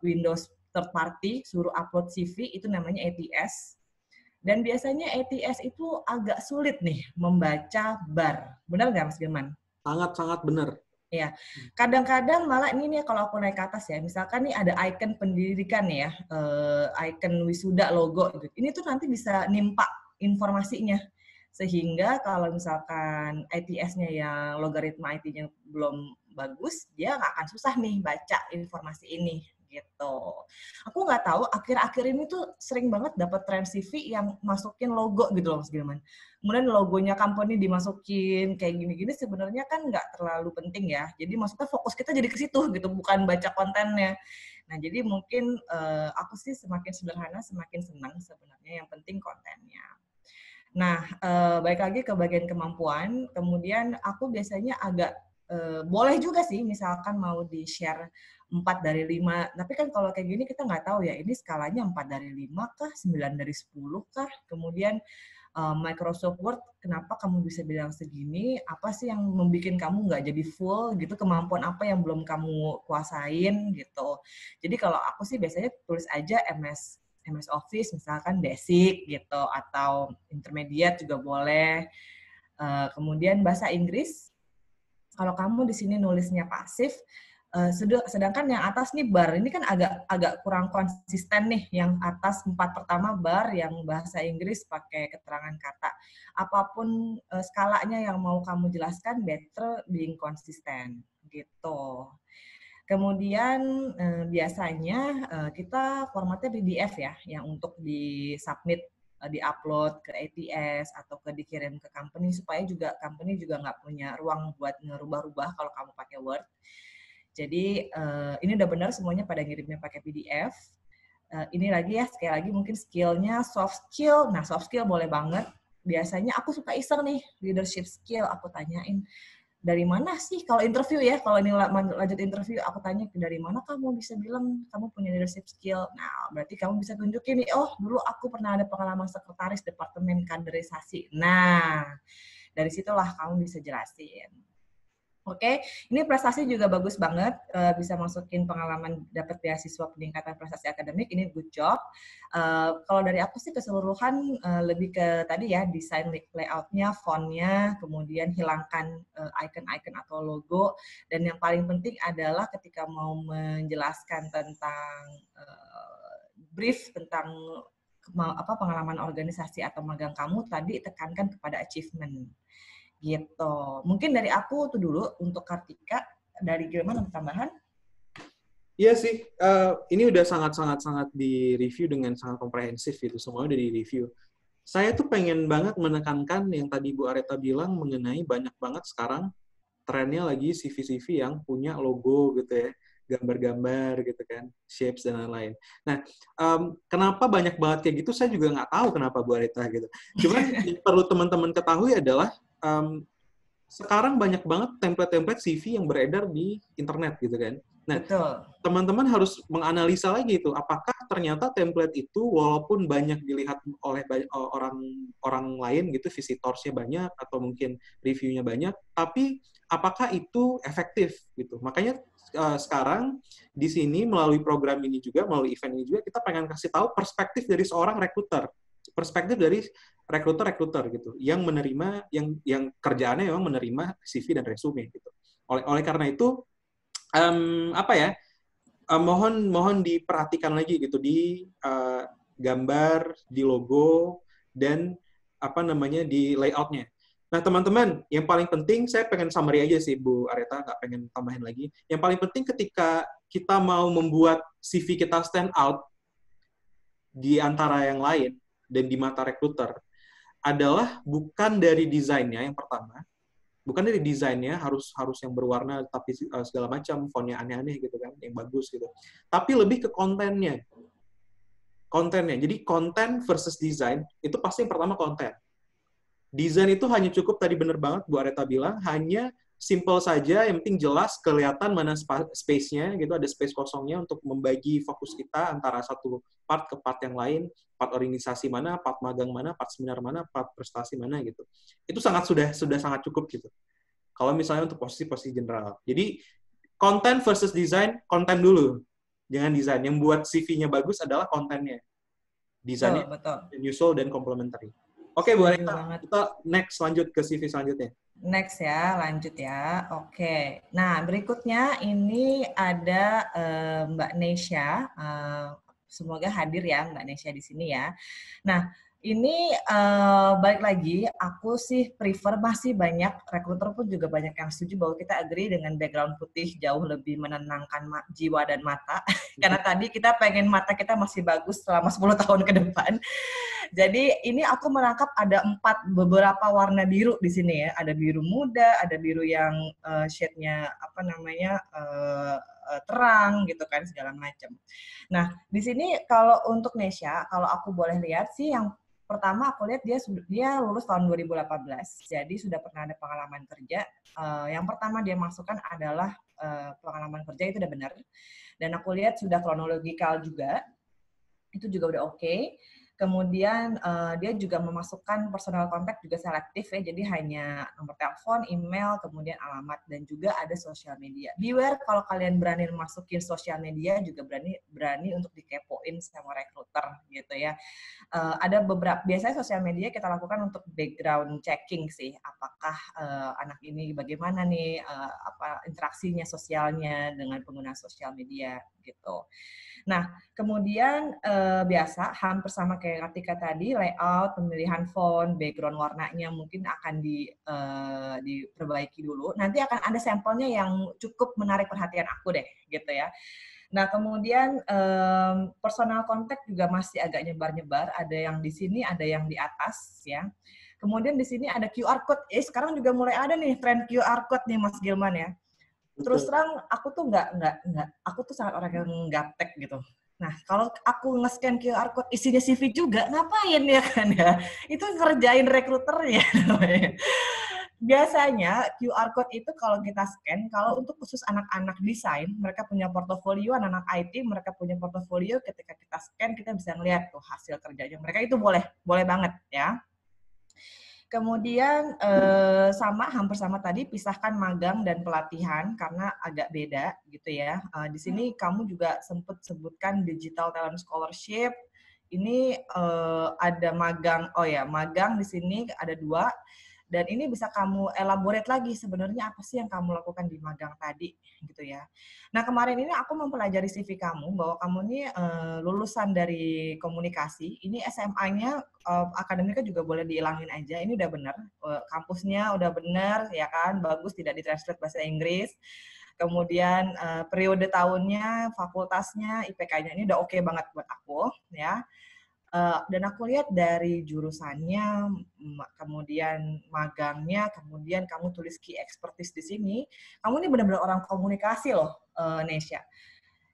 Speaker 3: Windows third party, suruh upload CV, itu namanya ATS. Dan biasanya ATS itu agak sulit nih membaca bar. Benar nggak Mas Firman?
Speaker 1: Sangat-sangat benar.
Speaker 3: Ya, kadang-kadang malah ini nih kalau aku naik ke atas ya, misalkan nih ada icon pendidikan nih ya, icon wisuda, logo gitu. Ini tuh nanti bisa nimpa informasinya. Sehingga kalau misalkan ITS-nya yang logaritma IT-nya belum bagus, dia nggak akan susah nih baca informasi ini gitu. Aku nggak tahu akhir-akhir ini tuh sering banget dapat tren CV yang masukin logo gitu loh Mas Gilman. Kemudian logonya company dimasukin kayak gini-gini sebenarnya kan nggak terlalu penting ya. Jadi maksudnya fokus kita jadi ke situ gitu, bukan baca kontennya. Nah jadi mungkin aku sih semakin sederhana semakin senang sebenarnya, yang penting kontennya. Nah balik lagi ke bagian kemampuan, kemudian aku biasanya agak boleh juga sih misalkan mau di-share 4 dari 5, tapi kan kalau kayak gini kita nggak tahu ya, ini skalanya 4 dari 5 kah, 9 dari 10 kah, kemudian Microsoft Word, kenapa kamu bisa bilang segini, apa sih yang membuat kamu nggak jadi full gitu, kemampuan apa yang belum kamu kuasain gitu. Jadi kalau aku sih biasanya tulis aja MS Office misalkan basic gitu, atau intermediate juga boleh. Kemudian bahasa Inggris, kalau kamu di sini nulisnya pasif, sedangkan yang atas nih bar, ini kan agak kurang konsisten nih, yang atas 4 pertama bar, yang bahasa Inggris pakai keterangan kata. Apapun skalanya yang mau kamu jelaskan, better being konsisten gitu. Kemudian biasanya kita formatnya PDF ya, yang untuk di-submit, di-upload ke ATS atau dikirim ke company, supaya juga company juga nggak punya ruang buat ngerubah-rubah kalau kamu pakai Word. Jadi ini udah benar semuanya pada ngirimnya pakai PDF. Ini lagi ya, sekali lagi mungkin skillnya soft skill. Nah, soft skill boleh banget. Biasanya aku suka iseng nih, leadership skill. Aku tanyain, dari mana sih kalau interview ya, kalau ini lanjut interview, aku tanya dari mana kamu bisa bilang kamu punya leadership skill. Nah, berarti kamu bisa tunjukin nih, oh dulu aku pernah ada pengalaman sekretaris departemen kaderisasi. Nah, dari situlah kamu bisa jelasin. Oke, ini prestasi juga bagus banget, bisa masukin pengalaman dapat beasiswa peningkatan prestasi akademik, ini good job. Kalau dari aku sih keseluruhan lebih ke tadi ya, desain layout-nya, font-nya, kemudian hilangkan icon-icon atau logo, dan yang paling penting adalah ketika mau menjelaskan tentang brief tentang pengalaman organisasi atau magang kamu, tadi tekankan kepada achievement. Gitu. Mungkin dari aku itu dulu untuk Kartika. Dari Gilman ada tambahan?
Speaker 1: Iya sih, ini udah sangat di-review dengan sangat komprehensif gitu, semuanya udah di-review. Saya tuh pengen banget menekankan yang tadi Bu Areta bilang mengenai banyak banget sekarang trennya lagi CV-CV yang punya logo gitu ya, gambar-gambar gitu kan, shapes dan lain-lain. Nah, kenapa banyak banget kayak gitu, saya juga nggak tahu kenapa Bu Areta gitu. Cuman yang perlu teman-teman ketahui adalah sekarang banyak banget template-template CV yang beredar di internet gitu kan. Nah, teman-teman harus menganalisa lagi itu, apakah ternyata template itu walaupun banyak dilihat oleh orang lain gitu, visitorsnya banyak atau mungkin reviewnya banyak, tapi apakah itu efektif gitu. Makanya sekarang di sini melalui program ini juga, melalui event ini juga, kita pengen kasih tahu perspektif dari seorang rekruter. Perspektif dari rekruter gitu yang menerima yang kerjaannya memang menerima CV dan resume gitu. Oleh karena itu mohon diperhatikan lagi gitu di gambar, di logo dan di layoutnya. Nah teman-teman, yang paling penting saya pengen summary aja sih Bu Areta, nggak pengen tambahin lagi. Yang paling penting ketika kita mau membuat CV kita stand out di antara yang lain dan di mata rekruter adalah bukan dari desainnya yang pertama, bukan dari desainnya harus yang berwarna tapi segala macam, fontnya aneh-aneh gitu kan, yang bagus gitu. Tapi lebih ke kontennya. Jadi konten versus desain itu pasti yang pertama konten. Desain itu hanya cukup, tadi bener banget Bu Areta bilang, hanya simple saja, yang penting jelas, kelihatan mana space-nya, gitu, ada space kosongnya untuk membagi fokus kita antara satu part ke part yang lain, part organisasi mana, part magang mana, part seminar mana, part prestasi mana, gitu. Itu sudah sangat cukup, gitu. Kalau misalnya untuk posisi-posisi general. Jadi, konten versus desain, konten dulu. Jangan desain. Yang buat CV-nya bagus adalah kontennya. Desainnya
Speaker 3: betul.
Speaker 1: usual dan complementary. Oke, Bu
Speaker 3: Setuju
Speaker 1: Anita,
Speaker 3: banget.
Speaker 1: kita next lanjut ke CV selanjutnya.
Speaker 3: Next ya, lanjut ya. Oke. Nah, berikutnya ini ada Mbak Nesya. Semoga hadir ya Mbak Nesya di sini ya. Nah, ini balik lagi, aku sih prefer masih banyak, rekruter pun juga banyak yang setuju bahwa kita agree dengan background putih jauh lebih menenangkan jiwa dan mata. Karena tadi kita pengen mata kita masih bagus selama 10 tahun ke depan. Jadi ini aku menangkap ada beberapa warna biru di sini ya. Ada biru muda, ada biru yang shade-nya terang gitu kan, segala macam. Nah, di sini kalau untuk Nesya, kalau aku boleh lihat sih yang pertama aku lihat dia lulus tahun 2018. Jadi sudah pernah ada pengalaman kerja. Yang pertama dia masukkan adalah pengalaman kerja, itu udah benar. Dan aku lihat sudah kronologikal juga. Itu juga udah oke. Kemudian dia juga memasukkan personal contact juga selektif ya, jadi hanya nomor telepon, email, kemudian alamat, dan juga ada sosial media. Beware kalau kalian berani masukin sosial media, juga berani untuk dikepoin sama recruiter gitu ya. Ada beberapa, biasanya sosial media kita lakukan untuk background checking sih, apakah anak ini bagaimana nih interaksinya sosialnya dengan pengguna sosial media gitu. Nah, kemudian biasa hampir sama kayak Kartika tadi, layout, pemilihan font, background warnanya mungkin akan diperbaiki dulu. Nanti akan ada sampelnya yang cukup menarik perhatian aku deh, gitu ya. Nah, kemudian personal contact juga masih agak nyebar-nyebar. Ada yang di sini, ada yang di atas, ya. Kemudian di sini ada QR code. Sekarang juga mulai ada nih tren QR code nih, Mas Gilman ya. Terus terang aku tuh aku tuh sangat orang yang gaptek gitu. Nah, kalau aku nge-scan QR code isinya CV juga, ngapain ya kan ya? Itu ngerjain rekruternya namanya. Biasanya QR code itu kalau kita scan, kalau untuk khusus anak-anak desain, mereka punya portofolio, anak-anak IT, mereka punya portofolio, ketika kita scan, kita bisa ngeliat tuh hasil kerjanya. Mereka itu boleh banget ya. Kemudian hampir sama tadi, pisahkan magang dan pelatihan karena agak beda gitu ya. Di sini kamu juga sempat sebutkan Digital Talent Scholarship. Ini ada magang, magang di sini ada 2. Dan ini bisa kamu elaborate lagi sebenarnya apa sih yang kamu lakukan di magang tadi gitu ya. Nah, kemarin ini aku mempelajari CV kamu bahwa kamu ini lulusan dari komunikasi. Ini SMA-nya akademiknya juga boleh dihilangin aja. Ini udah benar. Kampusnya udah benar ya kan, bagus, tidak ditranslate bahasa Inggris. Kemudian periode tahunnya, fakultasnya, IPK-nya ini udah oke banget buat aku ya. Dan aku lihat dari jurusannya, kemudian magangnya, kemudian kamu tulis key expertise di sini, kamu ini benar-benar orang komunikasi loh, Nesya.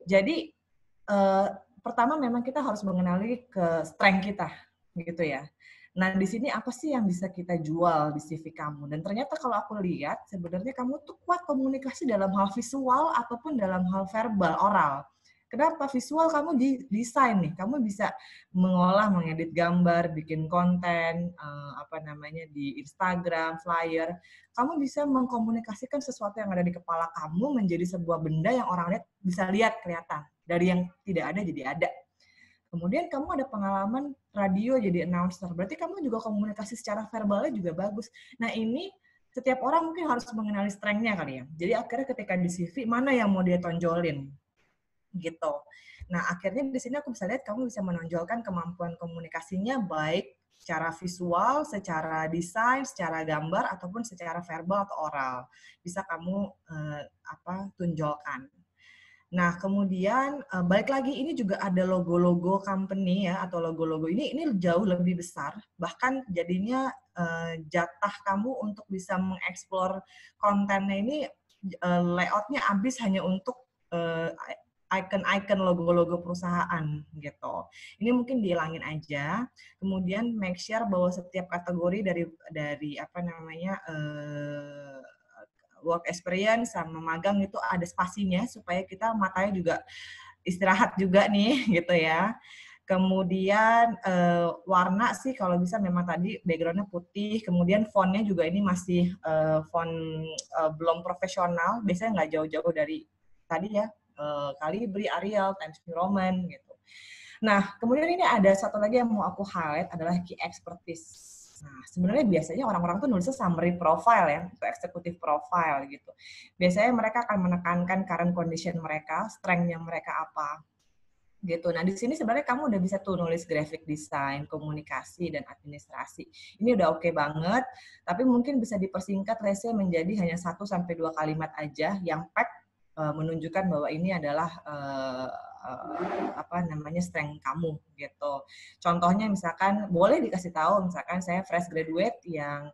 Speaker 3: Jadi, pertama memang kita harus mengenali ke strength kita, gitu ya. Nah, di sini apa sih yang bisa kita jual di CV kamu? Dan ternyata kalau aku lihat, sebenarnya kamu tuh kuat komunikasi dalam hal visual ataupun dalam hal verbal, oral. Kenapa? Visual kamu desain nih, kamu bisa mengedit gambar, bikin konten, di Instagram, flyer. Kamu bisa mengkomunikasikan sesuatu yang ada di kepala kamu menjadi sebuah benda yang orang lihat bisa lihat kelihatan. Dari yang tidak ada jadi ada. Kemudian kamu ada pengalaman radio jadi announcer, berarti kamu juga komunikasi secara verbalnya juga bagus. Nah ini setiap orang mungkin harus mengenali strength-nya kali ya. Jadi akhirnya ketika di CV, mana yang mau dia tonjolin? Gitu. Nah, akhirnya di sini aku bisa lihat kamu bisa menonjolkan kemampuan komunikasinya baik secara visual, secara desain, secara gambar ataupun secara verbal atau oral. Bisa kamu tunjukkan. Nah, kemudian balik lagi ini juga ada logo-logo company ya, atau logo-logo ini jauh lebih besar. Bahkan jadinya jatah kamu untuk bisa mengeksplor kontennya ini layoutnya habis hanya untuk icon-icon logo-logo perusahaan gitu. Ini mungkin dihilangin aja. Kemudian make sure bahwa setiap kategori dari work experience sama magang itu ada spasinya supaya kita matanya juga istirahat juga nih gitu ya. Kemudian warna sih kalau bisa memang tadi background-nya putih. Kemudian font-nya juga ini masih font belum profesional. Biasanya nggak jauh-jauh dari tadi ya. Calibri, Arial, Times New Roman gitu. Nah, kemudian ini ada satu lagi yang mau aku highlight adalah key expertise. Nah, sebenarnya biasanya orang-orang tuh nulisnya summary profile ya, atau executive profile gitu. Biasanya mereka akan menekankan current condition mereka, strength-nya mereka apa, gitu. Nah, di sini sebenarnya kamu udah bisa tuh nulis graphic design, komunikasi, dan administrasi. Ini udah oke banget, tapi mungkin bisa dipersingkat lesnya menjadi hanya 1-2 kalimat aja yang pack menunjukkan bahwa ini adalah strength kamu gitu. Contohnya misalkan boleh dikasih tahu misalkan saya fresh graduate yang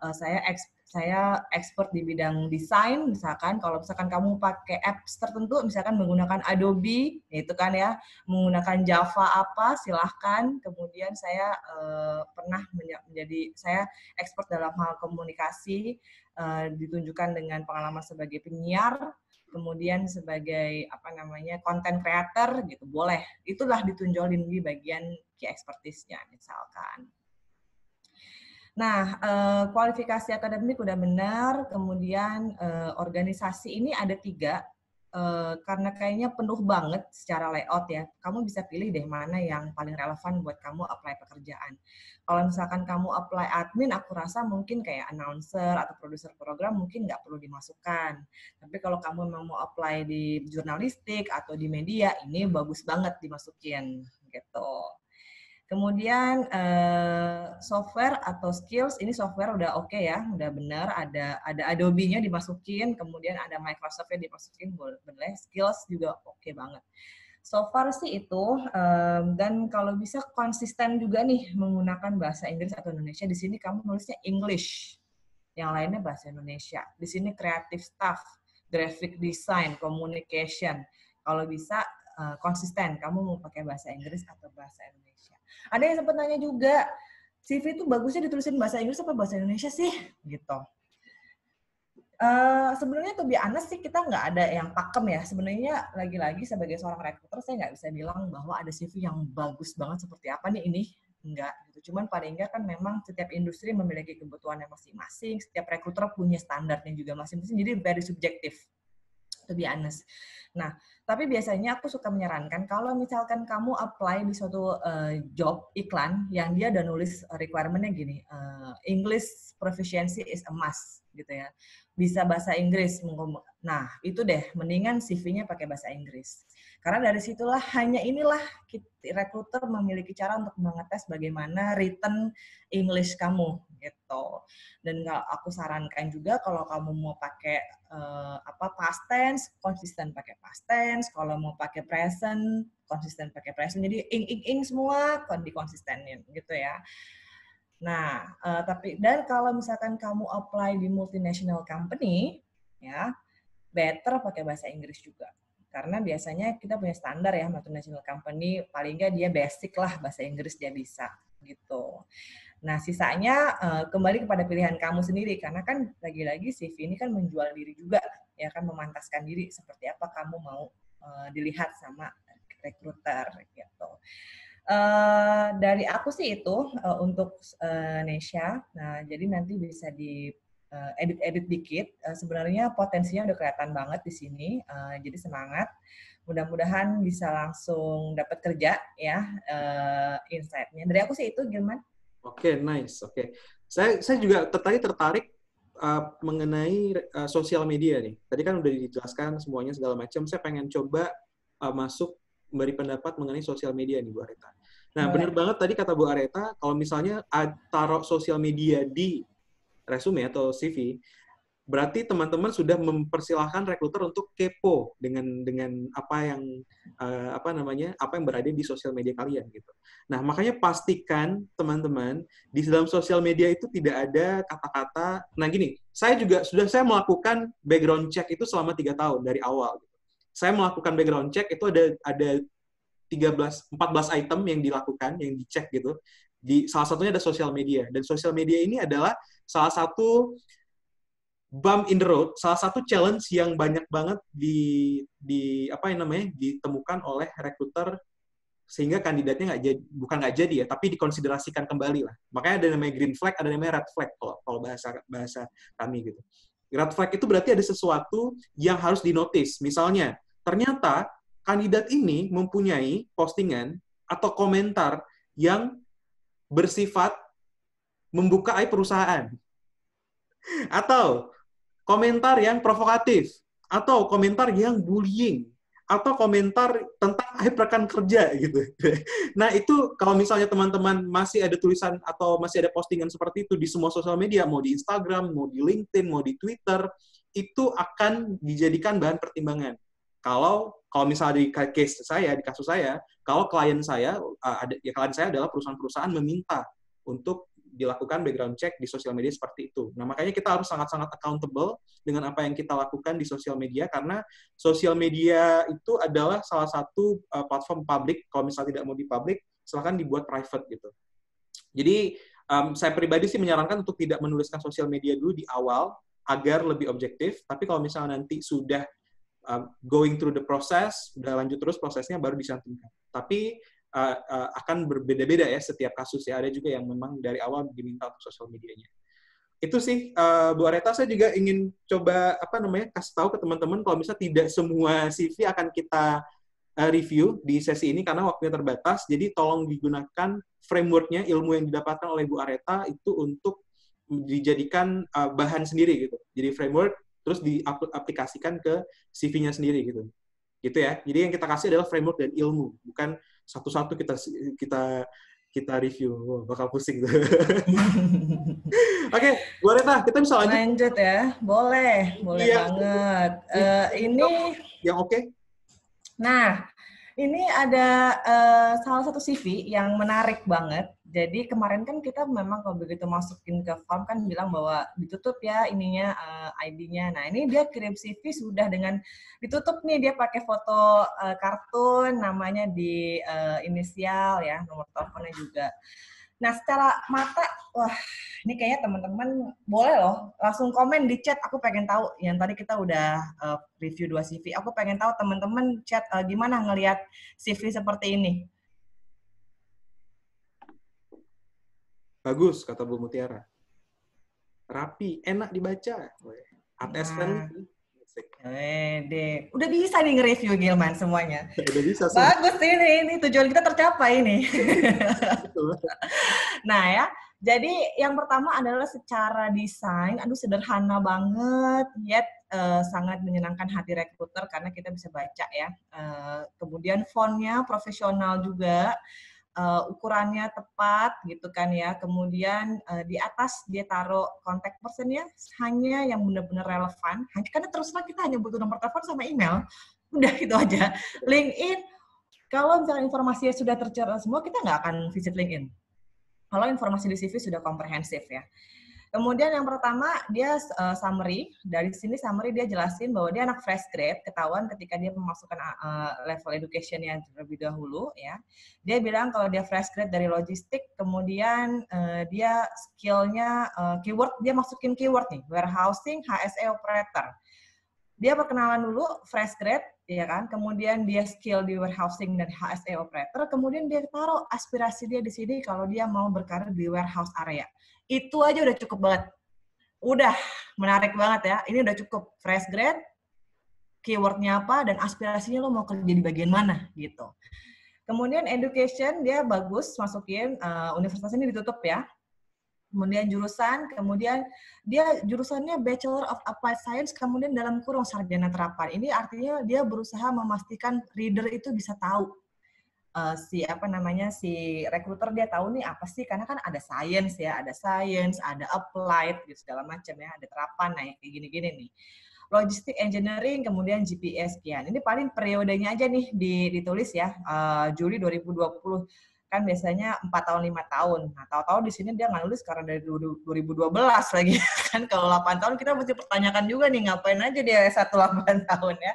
Speaker 3: saya expert di bidang desain, misalkan kalau misalkan kamu pakai apps tertentu, misalkan menggunakan Adobe, itu kan ya, menggunakan Java apa, silahkan. Kemudian saya pernah saya expert dalam hal komunikasi, ditunjukkan dengan pengalaman sebagai penyiar, kemudian sebagai content creator gitu, boleh. Itulah ditunjolin di bagian key expertise-nya misalkan. Nah, kualifikasi akademik udah benar, kemudian organisasi ini ada 3, karena kayaknya penuh banget secara layout ya. Kamu bisa pilih deh mana yang paling relevan buat kamu apply pekerjaan. Kalau misalkan kamu apply admin, aku rasa mungkin kayak announcer atau produser program mungkin nggak perlu dimasukkan. Tapi kalau kamu memang mau apply di jurnalistik atau di media, ini bagus banget dimasukin gitu. Kemudian software atau skills, ini software udah oke ya, udah benar, ada Adobe-nya dimasukin, kemudian ada Microsoft-nya dimasukin, boleh. Skills juga oke banget. So far sih itu, dan kalau bisa konsisten juga nih menggunakan bahasa Inggris atau Indonesia. Di sini kamu nulisnya English, yang lainnya bahasa Indonesia. Di sini creative staff, graphic design, communication. Kalau bisa konsisten, kamu mau pakai bahasa Inggris atau bahasa Indonesia. Ada yang sempat nanya juga, CV itu bagusnya ditulisin bahasa Inggris apa bahasa Indonesia sih? Gitu. Sebenarnya to be honest sih kita nggak ada yang pakem ya. Sebenarnya lagi-lagi sebagai seorang recruiter saya nggak bisa bilang bahwa ada CV yang bagus banget seperti apa nih ini. Enggak. Gitu. Cuman paling enggak kan memang setiap industri memiliki kebutuhannya masing-masing. Setiap recruiter punya standarnya juga masing-masing. Jadi very subjektif. To be honest. Nah, tapi biasanya aku suka menyarankan kalau misalkan kamu apply di suatu job iklan yang dia udah nulis requirement-nya gini, English proficiency is a must gitu ya. Bisa bahasa Inggris. Nah, itu deh mendingan CV-nya pakai bahasa Inggris. Karena dari situlah hanya inilah recruiter memiliki cara untuk mengetes bagaimana written English kamu gitu. Dan aku sarankan juga kalau kamu mau pakai past tense, konsisten pakai past tense. Kalau mau pakai present, konsisten pakai present. Jadi ing semua dikonsistenin gitu ya. Nah, dan kalau misalkan kamu apply di multinational company, ya better pakai bahasa Inggris juga. Karena biasanya kita punya standar ya multinational company, paling nggak dia basic lah bahasa Inggris dia bisa gitu. Nah, sisanya kembali kepada pilihan kamu sendiri, karena kan lagi-lagi CV ini kan menjual diri juga, ya kan memantaskan diri seperti apa kamu mau dilihat sama recruiter gitu. Dari aku sih itu untuk Nesha. Nah, jadi nanti bisa di edit-edit dikit. Sebenarnya potensinya udah kelihatan banget di sini. Jadi semangat. Mudah-mudahan bisa langsung dapat kerja ya insight-nya. Dari aku sih itu, Gilman.
Speaker 1: Oke, nice. Oke. Saya juga tertarik mengenai sosial media nih. Tadi kan udah dijelaskan semuanya segala macam. Saya pengen coba masuk memberi pendapat mengenai sosial media nih, Bu Areta. Nah, benar banget tadi kata Bu Areta, kalau misalnya taruh sosial media di resume atau CV, berarti teman-teman sudah mempersilahkan rekruter untuk kepo dengan apa yang berada di sosial media kalian gitu. Nah, makanya pastikan teman-teman di dalam sosial media itu tidak ada kata-kata. Nah, gini, saya melakukan background check itu selama 3 tahun dari awal. Saya melakukan background check itu ada 14 item yang dilakukan, yang dicek gitu. Salah satunya ada sosial media, dan sosial media ini adalah salah satu bump in the road, salah satu challenge yang banyak banget ditemukan oleh rekruter sehingga kandidatnya bukan nggak jadi ya, tapi dikonsiderasikan kembali lah. Makanya ada namanya green flag, ada namanya red flag kalau bahasa kami gitu. Red flag itu berarti ada sesuatu yang harus dinotis. Misalnya, ternyata kandidat ini mempunyai postingan atau komentar yang bersifat membuka aib perusahaan, atau komentar yang provokatif, atau komentar yang bullying, atau komentar tentang aib rekan kerja gitu. Nah itu kalau misalnya teman-teman masih ada tulisan atau masih ada postingan seperti itu di semua sosial media, mau di Instagram, mau di LinkedIn, mau di Twitter, itu akan dijadikan bahan pertimbangan. Kalau misalnya di case saya, di kasus saya, kalau klien saya adalah perusahaan-perusahaan meminta untuk dilakukan background check di sosial media seperti itu. Nah, makanya kita harus sangat-sangat accountable dengan apa yang kita lakukan di sosial media, karena sosial media itu adalah salah satu platform publik. Kalau misalnya tidak mau di public, silakan dibuat private gitu. Jadi, saya pribadi sih menyarankan untuk tidak menuliskan sosial media dulu di awal, agar lebih objektif. Tapi kalau misalnya nanti sudah going through the process, udah lanjut terus prosesnya, baru dicantumkan. Tapi akan berbeda-beda ya setiap kasus ya. Ada juga yang memang dari awal diminta untuk sosial medianya. Itu sih Bu Areta, saya juga ingin coba kasih tahu ke teman-teman kalau misalnya tidak semua CV akan kita review di sesi ini karena waktunya terbatas. Jadi tolong digunakan framework-nya, ilmu yang didapatkan oleh Bu Areta itu untuk dijadikan bahan sendiri gitu. Jadi framework terus diaplikasikan ke CV-nya sendiri gitu. Gitu ya. Jadi yang kita kasih adalah framework dan ilmu, bukan satu-satu kita review. Wow, bakal pusing tuh. Oke, Bu Areta, kita bisa
Speaker 3: lanjut ya. Boleh iya, banget. Ini
Speaker 1: yang oke.
Speaker 3: Nah, ini ada salah satu CV yang menarik banget. Jadi kemarin kan kita memang kalau begitu masukin ke form kan bilang bahwa ditutup ya ininya ID-nya. Nah ini dia kirim CV sudah dengan ditutup nih, dia pakai foto kartun, namanya di inisial ya, nomor teleponnya juga. Nah secara mata, wah ini kayaknya teman-teman boleh loh langsung komen di chat. Aku pengen tahu, yang tadi kita udah review 2 CV. Aku pengen tahu teman-teman chat gimana ngelihat CV seperti ini.
Speaker 1: Bagus, kata Bu Mutiara. Rapi, enak dibaca. ATS friendly.
Speaker 3: Deh. Udah bisa nih nge-review Gilman semuanya.
Speaker 1: Udah bisa.
Speaker 3: Bagus ini tujuan kita tercapai ini. Nah ya, jadi yang pertama adalah secara desain, sederhana banget, yet sangat menyenangkan hati rekruter karena kita bisa baca ya. Kemudian fontnya profesional juga. Ukurannya tepat gitu kan ya. Kemudian di atas dia taruh kontak personnya hanya yang benar-benar relevan. Karena terus terang kita hanya butuh nomor telepon sama email. Udah gitu aja. LinkedIn, kalau misalnya informasinya sudah tercerah semua, kita nggak akan visit LinkedIn. Kalau informasi di CV sudah komprehensif ya. Kemudian yang pertama dia summary. Dari sini summary dia jelasin bahwa dia anak fresh grade, ketahuan ketika dia memasukkan level education-nya terlebih dahulu ya. Dia bilang kalau dia fresh grade dari logistik, kemudian dia skill-nya keyword, dia masukin keyword nih, warehousing, HSE operator. Dia perkenalan dulu fresh grade ya kan, kemudian dia skill di warehousing dan HSE operator, kemudian dia taruh aspirasi dia di sini kalau dia mau berkarir di warehouse area. Itu aja udah cukup banget. Udah menarik banget ya. Ini udah cukup. Fresh grade, keywordnya apa, dan aspirasinya lo mau kerja di bagian mana gitu. Kemudian education dia bagus, masukin universitas ini ditutup ya. Kemudian jurusan, kemudian dia jurusannya Bachelor of Applied Science, kemudian dalam kurung sarjana terapan. Ini artinya dia berusaha memastikan reader itu bisa tahu. Si rekruter dia tahu nih apa sih, karena kan ada science, ada applied gitu segala macam ya, ada terapan, nah kayak gini-gini nih. Logistik engineering, kemudian GPS sekian. Ini paling periodenya aja nih ditulis ya, Juli 2020. Kan biasanya 4 tahun 5 tahun. Nah, tahu-tahu di sini dia nggak nulis karena dari 2012 lagi. Kan kalau 8 tahun kita mesti pertanyakan juga nih ngapain aja dia 8 tahun ya.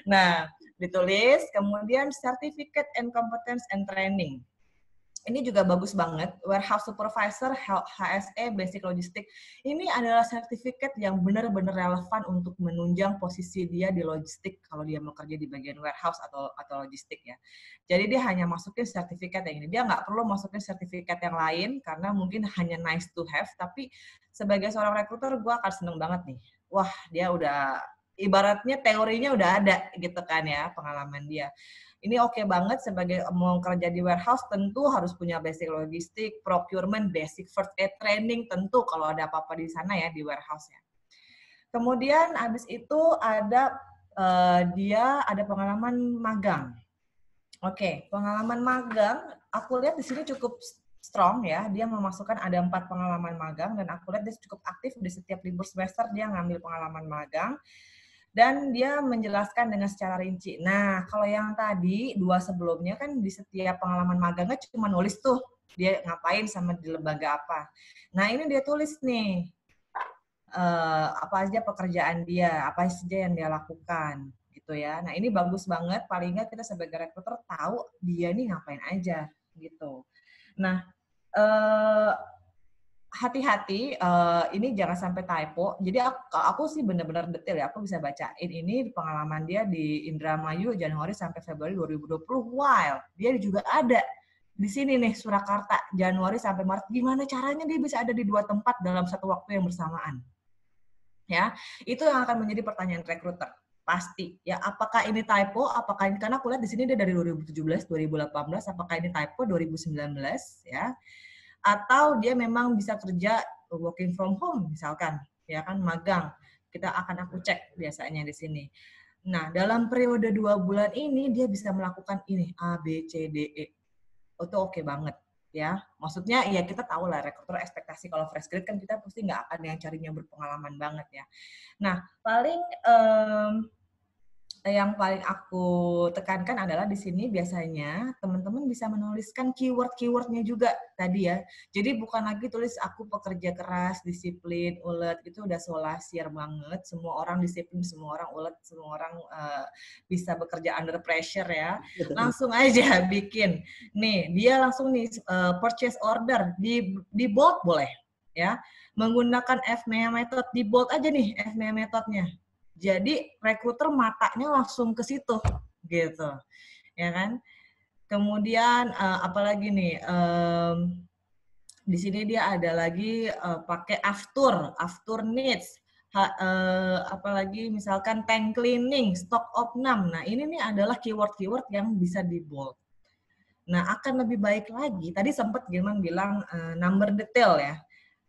Speaker 3: Nah, ditulis, kemudian Certificate and Competence and Training. Ini juga bagus banget, Warehouse Supervisor, HSE, Basic Logistik. Ini adalah sertifikat yang benar-benar relevan untuk menunjang posisi dia di logistik kalau dia mau kerja di bagian warehouse atau logistik ya. Jadi dia hanya masukin sertifikat yang ini. Dia nggak perlu masukin sertifikat yang lain karena mungkin hanya nice to have, tapi sebagai seorang rekruter gue akan seneng banget nih. Wah, dia udah ibaratnya teorinya udah ada gitu kan ya, pengalaman dia. Ini oke banget sebagai mau kerja di warehouse, tentu harus punya basic logistik, procurement, basic first aid training, tentu kalau ada apa-apa di sana ya, di warehouse ya. Kemudian abis itu ada dia ada pengalaman magang. Oke, pengalaman magang, aku lihat di sini cukup strong ya. Dia memasukkan ada 4 pengalaman magang, dan aku lihat dia cukup aktif di setiap libur semester dia ngambil pengalaman magang. Dan dia menjelaskan dengan secara rinci. Nah, kalau yang tadi, 2 sebelumnya kan di setiap pengalaman magangnya cuma nulis tuh, dia ngapain sama di lembaga apa. Nah, ini dia tulis nih, apa aja pekerjaan dia, apa saja yang dia lakukan, gitu ya. Nah, ini bagus banget, paling nggak kita sebagai recruiter tahu dia nih ngapain aja, gitu. Nah, hati-hati, ini jangan sampai typo. Jadi aku sih benar-benar detail ya, aku bisa bacain ini pengalaman dia di Indramayu Januari sampai Februari 2020. While dia juga ada di sini nih Surakarta Januari sampai Maret. Gimana caranya dia bisa ada di 2 tempat dalam satu waktu yang bersamaan? Ya, itu yang akan menjadi pertanyaan recruiter. Pasti ya, apakah ini typo? Apakah ini, karena aku lihat di sini dia dari 2017, 2018, apakah ini typo 2019 ya? Atau dia memang bisa kerja working from home misalkan, ya kan, magang. Aku cek biasanya di sini. Nah, dalam periode 2 bulan ini dia bisa melakukan ini A, B, C, D, E. Itu oke banget ya. Maksudnya ya kita tahu lah rekruter ekspektasi kalau fresh grade kan kita pasti nggak akan yang carinya berpengalaman banget ya. Nah, yang paling aku tekankan adalah di sini biasanya teman-teman bisa menuliskan keyword-keywordnya juga tadi ya. Jadi bukan lagi tulis aku pekerja keras, disiplin, ulet, itu udah so last year banget. Semua orang disiplin, semua orang ulet, semua orang bisa bekerja under pressure ya. Langsung aja bikin. Nih, dia langsung nih purchase order di bold boleh ya. Menggunakan FMEA method, di bold aja nih FMEA methodnya. Jadi rekruter matanya langsung ke situ, gitu, ya kan? Kemudian apalagi nih, di sini dia ada lagi pakai after needs, apalagi misalkan tank cleaning, stock opnam. Nah ini nih adalah keyword-keyword yang bisa di bold. Nah akan lebih baik lagi. Tadi sempat Gilman bilang number detail ya.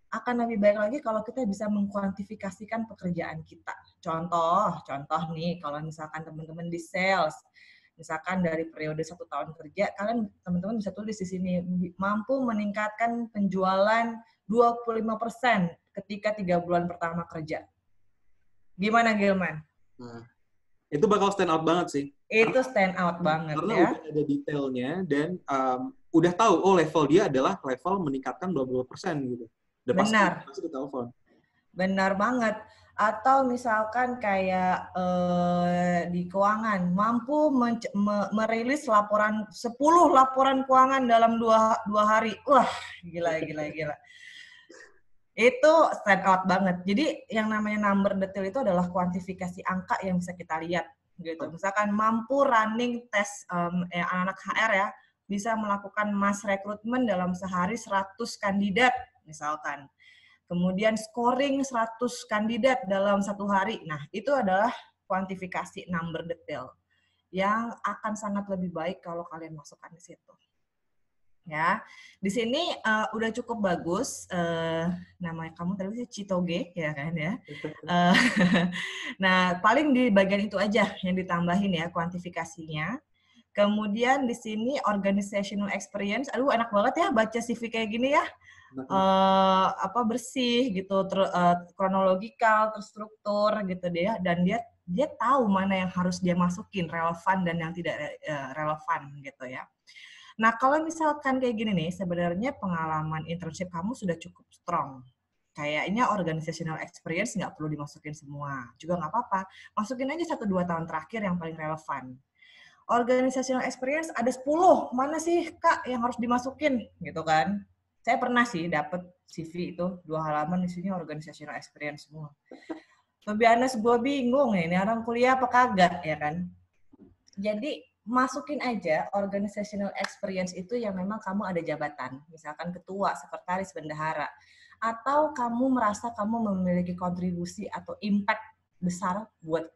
Speaker 3: Akan lebih baik lagi kalau kita bisa mengkuantifikasikan pekerjaan kita. Contoh nih, kalau misalkan teman-teman di sales, misalkan dari periode 1 tahun kerja, kalian teman-teman bisa tulis di sini, mampu meningkatkan penjualan 25% ketika 3 bulan pertama kerja. Gimana Gilman?
Speaker 1: Nah, itu bakal stand out banget sih.
Speaker 3: Itu stand out banget
Speaker 1: karena
Speaker 3: ya.
Speaker 1: Udah ada detailnya dan udah tahu, level dia adalah level meningkatkan 20% gitu. Udah
Speaker 3: benar.
Speaker 1: Pasti ditelepon.
Speaker 3: Benar banget. Atau misalkan kayak di keuangan, mampu merilis 10 laporan keuangan dalam 2 hari. Wah, gila. Itu stand out banget. Jadi yang namanya number detail itu adalah kuantifikasi angka yang bisa kita lihat. Gitu. Misalkan mampu running tes anak-anak HR ya, bisa melakukan mass recruitment dalam sehari 100 kandidat misalkan. Kemudian scoring 100 kandidat dalam 1 hari. Nah, itu adalah kuantifikasi number detail yang akan sangat lebih baik kalau kalian masukkan di situ. Ya, di sini udah cukup bagus. Namanya kamu tadi Citoge ya kan ya. Nah, paling di bagian itu aja yang ditambahin ya kuantifikasinya. Kemudian di sini organizational experience. Aduh, enak banget ya baca CV kayak gini ya. Bersih gitu, kronologikal, terstruktur gitu deh, dan dia tahu mana yang harus dia masukin relevan dan yang tidak relevan gitu ya. Nah kalau misalkan kayak gini nih, sebenarnya pengalaman internship kamu sudah cukup strong. Kayaknya organizational experience nggak perlu dimasukin semua, juga nggak apa-apa. Masukin aja 1-2 tahun terakhir yang paling relevan. Organizational experience ada 10, mana sih Kak yang harus dimasukin gitu kan? Saya pernah sih dapat CV itu 2 halaman isinya organizational experience semua. To be honest, gue bingung ya, ini orang kuliah apa kagak ya kan? Jadi masukin aja organizational experience itu yang memang kamu ada jabatan, misalkan ketua, sekretaris, bendahara, atau kamu merasa kamu memiliki kontribusi atau impact besar buat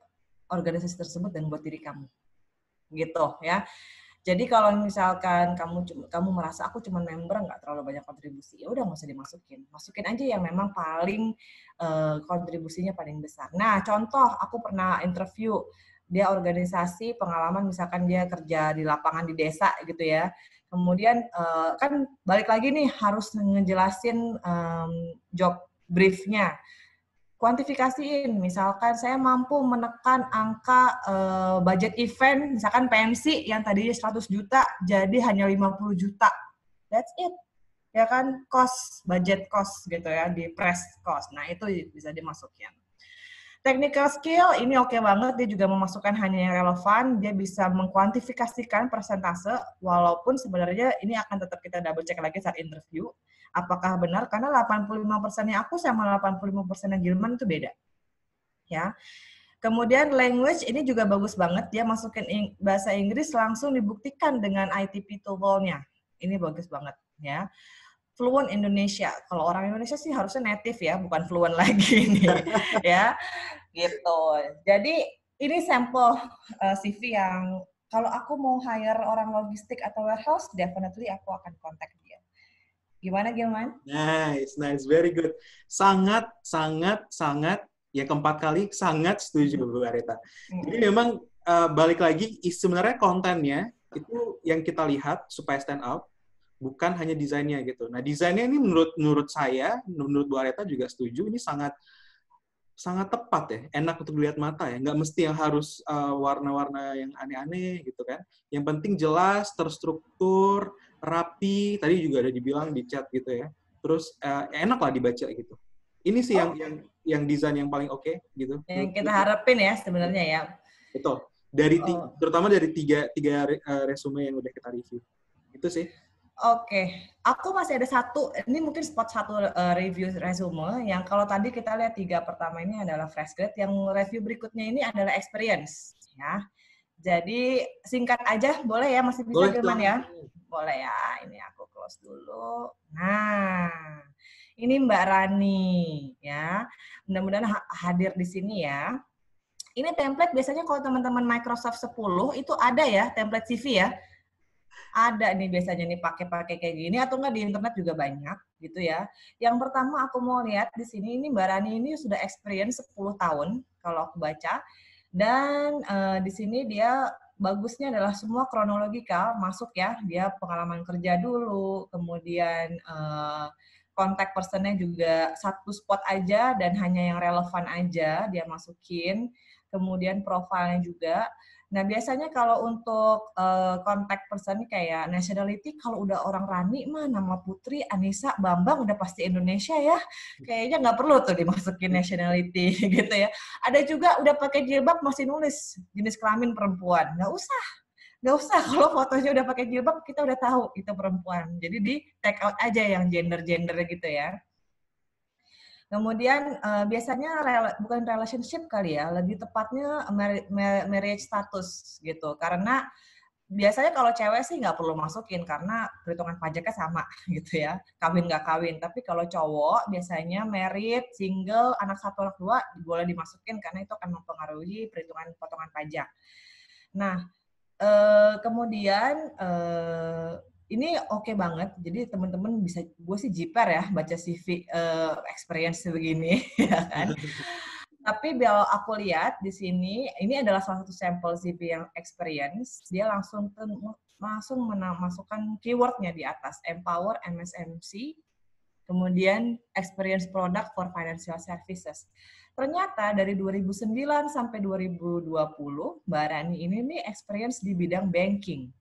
Speaker 3: organisasi tersebut dan buat diri kamu. Gitu ya. Jadi kalau misalkan kamu merasa aku cuma member nggak terlalu banyak kontribusi, ya udah nggak usah dimasukin. Masukin aja yang memang paling kontribusinya paling besar. Nah, contoh aku pernah interview dia organisasi pengalaman misalkan dia kerja di lapangan di desa gitu ya. Kemudian kan balik lagi nih harus ngejelasin job briefnya. Kuantifikasiin, misalkan saya mampu menekan angka budget event, misalkan pensi yang tadinya 100 juta jadi hanya 50 juta. That's it. Ya kan, budget cost gitu ya, di press cost. Nah, itu bisa dimasukin. Technical skill ini oke banget, dia juga memasukkan hanya yang relevan, dia bisa mengkuantifikasikan persentase, walaupun sebenarnya ini akan tetap kita double check lagi saat interview, apakah benar, karena 85%-nya aku sama 85%-nya Gilman itu beda. Ya. Kemudian language ini juga bagus banget, dia masukin bahasa Inggris langsung dibuktikan dengan ITP TOEFL-nya. Ini bagus banget ya. Fluent Indonesia. Kalau orang Indonesia sih harusnya native ya, bukan fluent lagi nih. Ya, gitu. Jadi ini sampel CV yang kalau aku mau hire orang logistik atau warehouse, definitely aku akan kontak dia. Gimana, Gilman?
Speaker 1: Nice, very good. Sangat, ya keempat kali sangat setuju Bu Areta. Jadi memang balik lagi, sebenarnya kontennya itu yang kita lihat supaya stand out, bukan hanya desainnya gitu. Nah, desainnya ini menurut saya, menurut Bu Areta juga setuju, ini sangat tepat ya, enak untuk dilihat mata ya. Nggak mesti yang harus warna-warna yang aneh-aneh gitu kan. Yang penting jelas, terstruktur, rapi, tadi juga ada dibilang di chat gitu ya. Terus enak lah dibaca gitu. Ini sih yang desain yang paling oke gitu.
Speaker 3: Yang kita harapin ya sebenarnya ya.
Speaker 1: Betul. Terutama dari tiga resume yang udah kita review. Itu sih.
Speaker 3: Oke, aku masih ada satu, ini mungkin spot satu review resume, yang kalau tadi kita lihat 3 pertama ini adalah fresh grade, yang review berikutnya ini adalah experience. Ya. Jadi singkat aja, boleh ya, masih bisa Gilman ya? Boleh ya, ini aku close dulu. Nah, ini Mbak Rani, ya. Mudah-mudahan hadir di sini ya. Ini template biasanya kalau teman-teman Microsoft 10 itu ada ya, template CV ya. Ada nih biasanya nih pakai kayak gini atau enggak di internet juga banyak gitu ya. Yang pertama aku mau lihat di sini ini Mbak Rani ini sudah experience 10 tahun kalau aku baca dan di sini dia bagusnya adalah semua kronologikal masuk ya. Dia pengalaman kerja dulu, kemudian kontak personnya juga satu spot aja dan hanya yang relevan aja dia masukin. Kemudian profilnya juga. Nah, biasanya kalau untuk contact person kayak nationality, kalau udah orang Rani mah nama Putri, Anissa, Bambang udah pasti Indonesia ya. Kayaknya nggak perlu tuh dimasukin nationality gitu ya. Ada juga udah pakai jilbab masih nulis jenis kelamin perempuan. Nggak usah. Kalau fotonya udah pakai jilbab, kita udah tahu itu perempuan. Jadi di take out aja yang gender gitu ya. Kemudian biasanya bukan relationship kali ya, lebih tepatnya marriage status gitu. Karena biasanya kalau cewek sih nggak perlu masukin karena perhitungan pajaknya sama gitu ya, kawin nggak kawin. Tapi kalau cowok biasanya married, single, anak 1, anak 2 boleh dimasukin karena itu akan mempengaruhi perhitungan potongan pajak. Nah, kemudian ini oke banget. Jadi teman-teman bisa, gue sih jiper ya baca CV experience begini, ya kan. Tapi kalau aku lihat di sini, ini adalah salah satu sampel CV yang experience. Dia langsung masukkan keywordnya di atas, empower MSMC, kemudian experience product for financial services. Ternyata dari 2009 sampai 2020, Mbak Rani ini nih experience di bidang banking.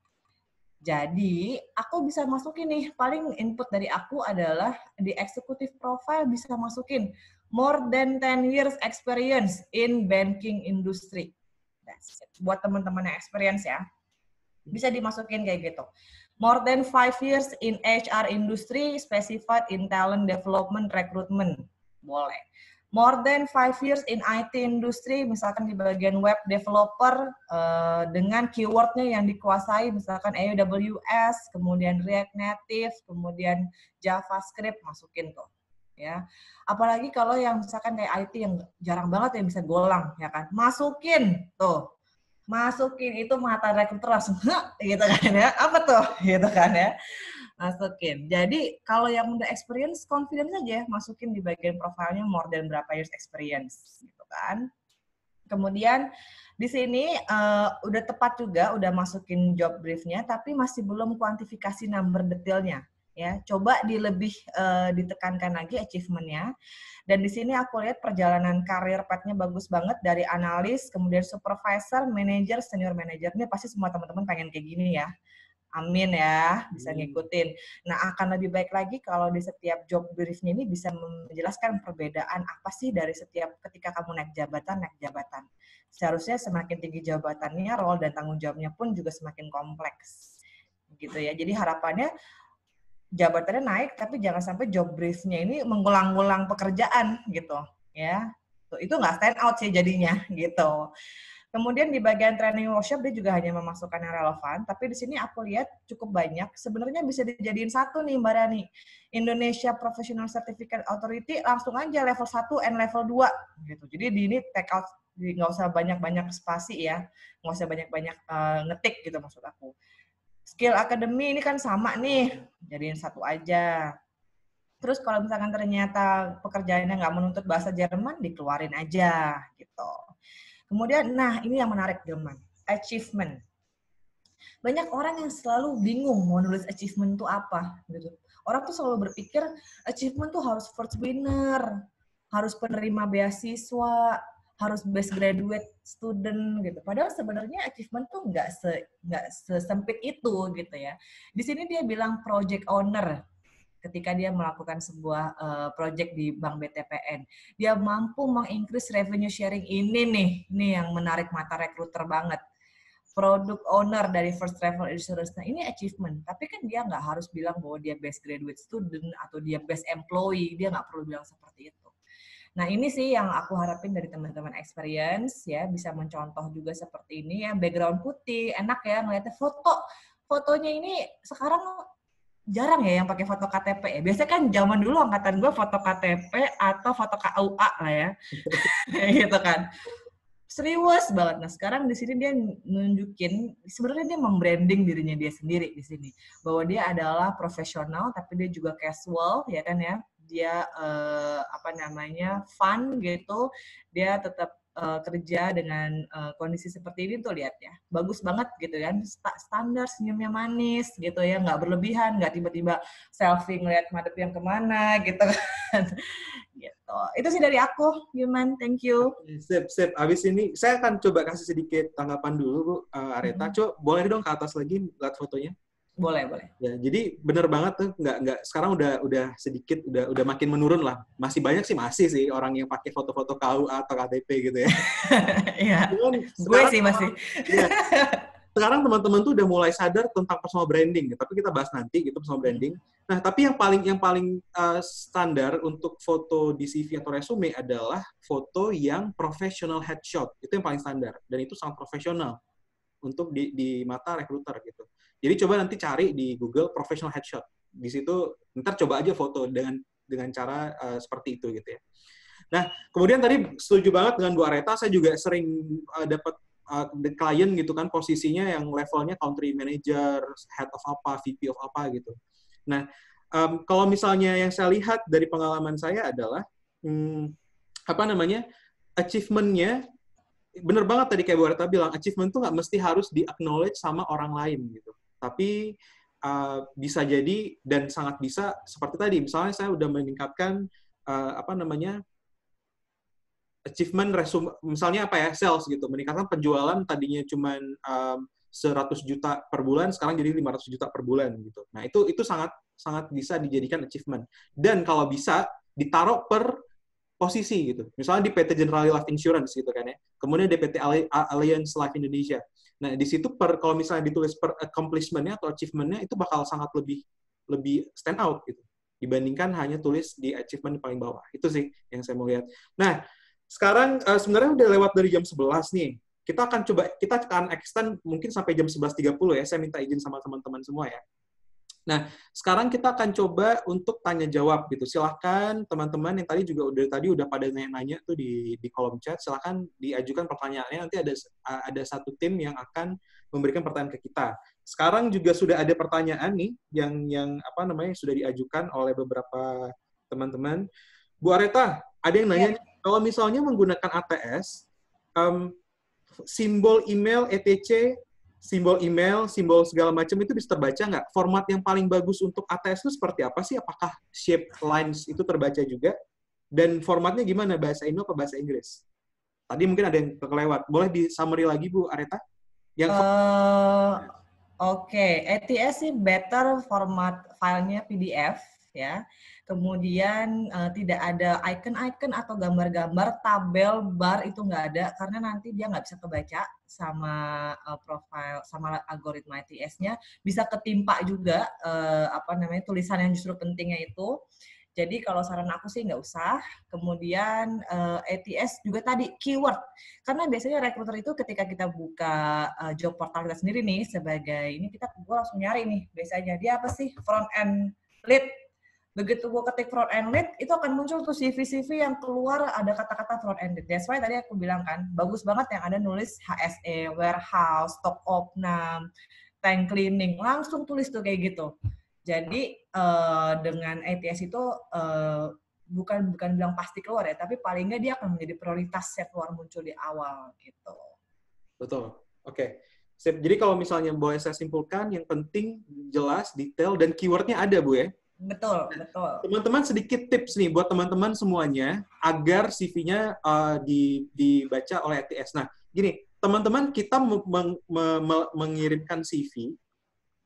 Speaker 3: Jadi, aku bisa masukin nih, paling input dari aku adalah di executive profile bisa masukin more than 10 years experience in banking industry. That's it. Buat teman-teman yang experience ya, bisa dimasukin kayak gitu. More than 5 years in HR industry, specified in talent development, recruitment. Boleh. More than 5 years in IT industry, misalkan di bagian web developer, dengan keywordnya yang dikuasai, misalkan AWS, kemudian React Native, kemudian JavaScript, masukin tuh. ya. Apalagi kalau yang misalkan kayak IT yang jarang banget yang bisa golang, ya kan. Masukin itu mata rekruter langsung gitu kan ya. Apa tuh? Gitu kan ya. Masukin. Jadi kalau yang udah experience, confidence aja masukin di bagian profilnya more than berapa years experience gitu kan. Kemudian di sini udah tepat juga, udah masukin job briefnya, tapi masih belum kuantifikasi number detailnya. Ya, coba ditekankan lagi achievement-nya. Dan di sini aku lihat perjalanan karir path-nya bagus banget dari analis, kemudian supervisor, manager, senior manager. Ini pasti semua teman-teman pengen kayak gini ya. Amin ya, bisa ngikutin. Nah, akan lebih baik lagi kalau di setiap job brief-nya ini bisa menjelaskan perbedaan apa sih dari setiap ketika kamu naik jabatan. Seharusnya semakin tinggi jabatannya, role dan tanggung jawabnya pun juga semakin kompleks. Gitu ya. Jadi harapannya jabatannya naik, tapi jangan sampai job brief-nya ini mengulang-ulang pekerjaan gitu. Ya, itu nggak stand out sih jadinya gitu. Kemudian di bagian training workshop dia juga hanya memasukkan yang relevan, tapi di sini aku lihat cukup banyak. Sebenarnya bisa dijadiin satu nih Mbak Rani. Indonesia Professional Certificate Authority langsung aja level 1 and level 2 gitu. Jadi di ini take out, nggak usah banyak-banyak spasi ya, nggak usah banyak-banyak ngetik gitu maksud aku. Skill Academy ini kan sama nih, jadiin satu aja. Terus kalau misalkan ternyata pekerjaannya nggak menuntut bahasa Jerman, dikeluarin aja gitu. Kemudian, nah ini yang menarik Gilman, achievement. Banyak orang yang selalu bingung mau nulis achievement itu apa. Gitu. Orang tuh selalu berpikir achievement tuh harus first winner, harus penerima beasiswa, harus best graduate student gitu. Padahal sebenarnya achievement tuh nggak sesempit itu gitu ya. Di sini dia bilang project owner. Ketika dia melakukan sebuah project di Bank BTPN. Dia mampu meng-increase revenue sharing ini yang menarik mata rekruter banget. Product owner dari First Travel Insurance, nah ini achievement. Tapi kan dia nggak harus bilang bahwa dia best graduate student atau dia best employee, dia nggak perlu bilang seperti itu. Nah ini sih yang aku harapin dari teman-teman experience, ya bisa mencontoh juga seperti ini ya, background putih, enak ya ngeliatnya fotonya ini sekarang jarang ya yang pakai foto KTP ya. Biasanya kan zaman dulu angkatan gue foto KTP atau foto KUA lah ya. Gitu kan. Serius banget. Nah, sekarang di sini dia nunjukin sebenarnya dia membranding dirinya dia sendiri di sini. Bahwa dia adalah profesional tapi dia juga casual ya kan ya. Dia fun gitu. Dia tetap kerja dengan kondisi seperti ini tuh lihat ya, bagus banget gitu kan, standar, senyumnya manis gitu ya, nggak berlebihan, nggak tiba-tiba selfie ngeliat madep yang kemana gitu kan. Gitu. Itu sih dari aku, Gilman, thank you.
Speaker 1: Sip. Abis ini saya akan coba kasih sedikit tanggapan dulu Bu Areta. Coba boleh dong ke atas lagi lihat fotonya.
Speaker 3: Boleh.
Speaker 1: Ya, jadi bener banget tuh, nggak sekarang udah sedikit udah makin menurun lah. Masih banyak sih orang yang pakai foto-foto KUA atau KTP gitu ya.
Speaker 3: Iya. Gue sih masih.
Speaker 1: Ya, sekarang teman-teman tuh udah mulai sadar tentang personal branding, tapi kita bahas nanti gitu personal branding. Nah, tapi yang paling standar untuk foto di CV atau resume adalah foto yang professional headshot. Itu yang paling standar dan itu sangat profesional untuk di mata recruiter gitu. Jadi coba nanti cari di Google professional headshot. Di situ ntar coba aja foto dengan cara seperti itu gitu ya. Nah, kemudian tadi setuju banget dengan Bu Areta, saya juga sering dapat klien gitu kan posisinya yang levelnya country manager, head of apa, VP of apa gitu. Nah, kalau misalnya yang saya lihat dari pengalaman saya adalah achievement-nya bener banget tadi kayak Bu Areta bilang, achievement tuh nggak mesti harus di-acknowledge sama orang lain gitu. Tapi bisa jadi dan sangat bisa seperti tadi, misalnya saya udah meningkatkan achievement resume, misalnya sales gitu, meningkatkan penjualan tadinya cuma 100 juta per bulan, sekarang jadi 500 juta per bulan gitu. Nah itu sangat bisa dijadikan achievement. Dan kalau bisa ditaruh per posisi gitu. Misalnya di PT Generali Life Insurance gitu kan ya. Kemudian di PT Allianz Life Indonesia. Nah, di situ kalau misalnya ditulis per accomplishment-nya atau achievement-nya itu bakal sangat lebih stand out gitu. Dibandingkan hanya tulis di achievement di paling bawah. Itu sih yang saya mau lihat. Nah, sekarang sebenarnya udah lewat dari jam 11 nih. Kita akan extend mungkin sampai jam 11.30 ya. Saya minta izin sama teman-teman semua ya. Nah, sekarang kita akan coba untuk tanya jawab gitu. Silahkan teman-teman yang tadi udah pada nanya-nanya tuh di kolom chat, silahkan diajukan pertanyaannya. Nanti ada satu tim yang akan memberikan pertanyaan ke kita. Sekarang juga sudah ada pertanyaan nih yang sudah diajukan oleh beberapa teman-teman. Bu Areta, ada yang nanya kalau misalnya menggunakan ATS, simbol email etc, simbol email, simbol segala macam itu bisa terbaca nggak? Format yang paling bagus untuk ATS itu seperti apa sih? Apakah shape lines itu terbaca juga? Dan formatnya gimana? Bahasa Indo atau bahasa Inggris? Tadi mungkin ada yang kelewat. Boleh di summary lagi, Bu Areta?
Speaker 3: Oke, ATS sih better format filenya PDF ya. Kemudian tidak ada icon-icon atau gambar-gambar, tabel, bar itu nggak ada karena nanti dia nggak bisa kebaca sama profile sama algoritma ATS-nya. Bisa ketimpa juga tulisan yang justru pentingnya itu. Jadi kalau saran aku sih nggak usah. Kemudian ATS juga tadi keyword. Karena biasanya recruiter itu ketika kita buka job portal kita sendiri nih sebagai ini gue langsung nyari nih biasanya dia apa sih front end lead. Begitu gue ketik front end lead itu akan muncul tuh CV yang keluar ada kata-kata front end lead. That's why tadi aku bilang kan bagus banget yang ada nulis HSE, warehouse, stock opnam, tank cleaning langsung tulis tuh kayak gitu. Jadi dengan ATS itu bukan bilang pasti keluar ya, tapi paling nggak dia akan menjadi prioritas yang keluar muncul di awal gitu.
Speaker 1: Betul. Oke. Jadi kalau misalnya boleh saya simpulkan, yang penting jelas, detail, dan keywordnya ada, Bu ya?
Speaker 3: Betul.
Speaker 1: Teman-teman sedikit tips nih buat teman-teman semuanya agar CV-nya dibaca oleh ATS. Nah, gini, teman-teman kita mengirimkan CV,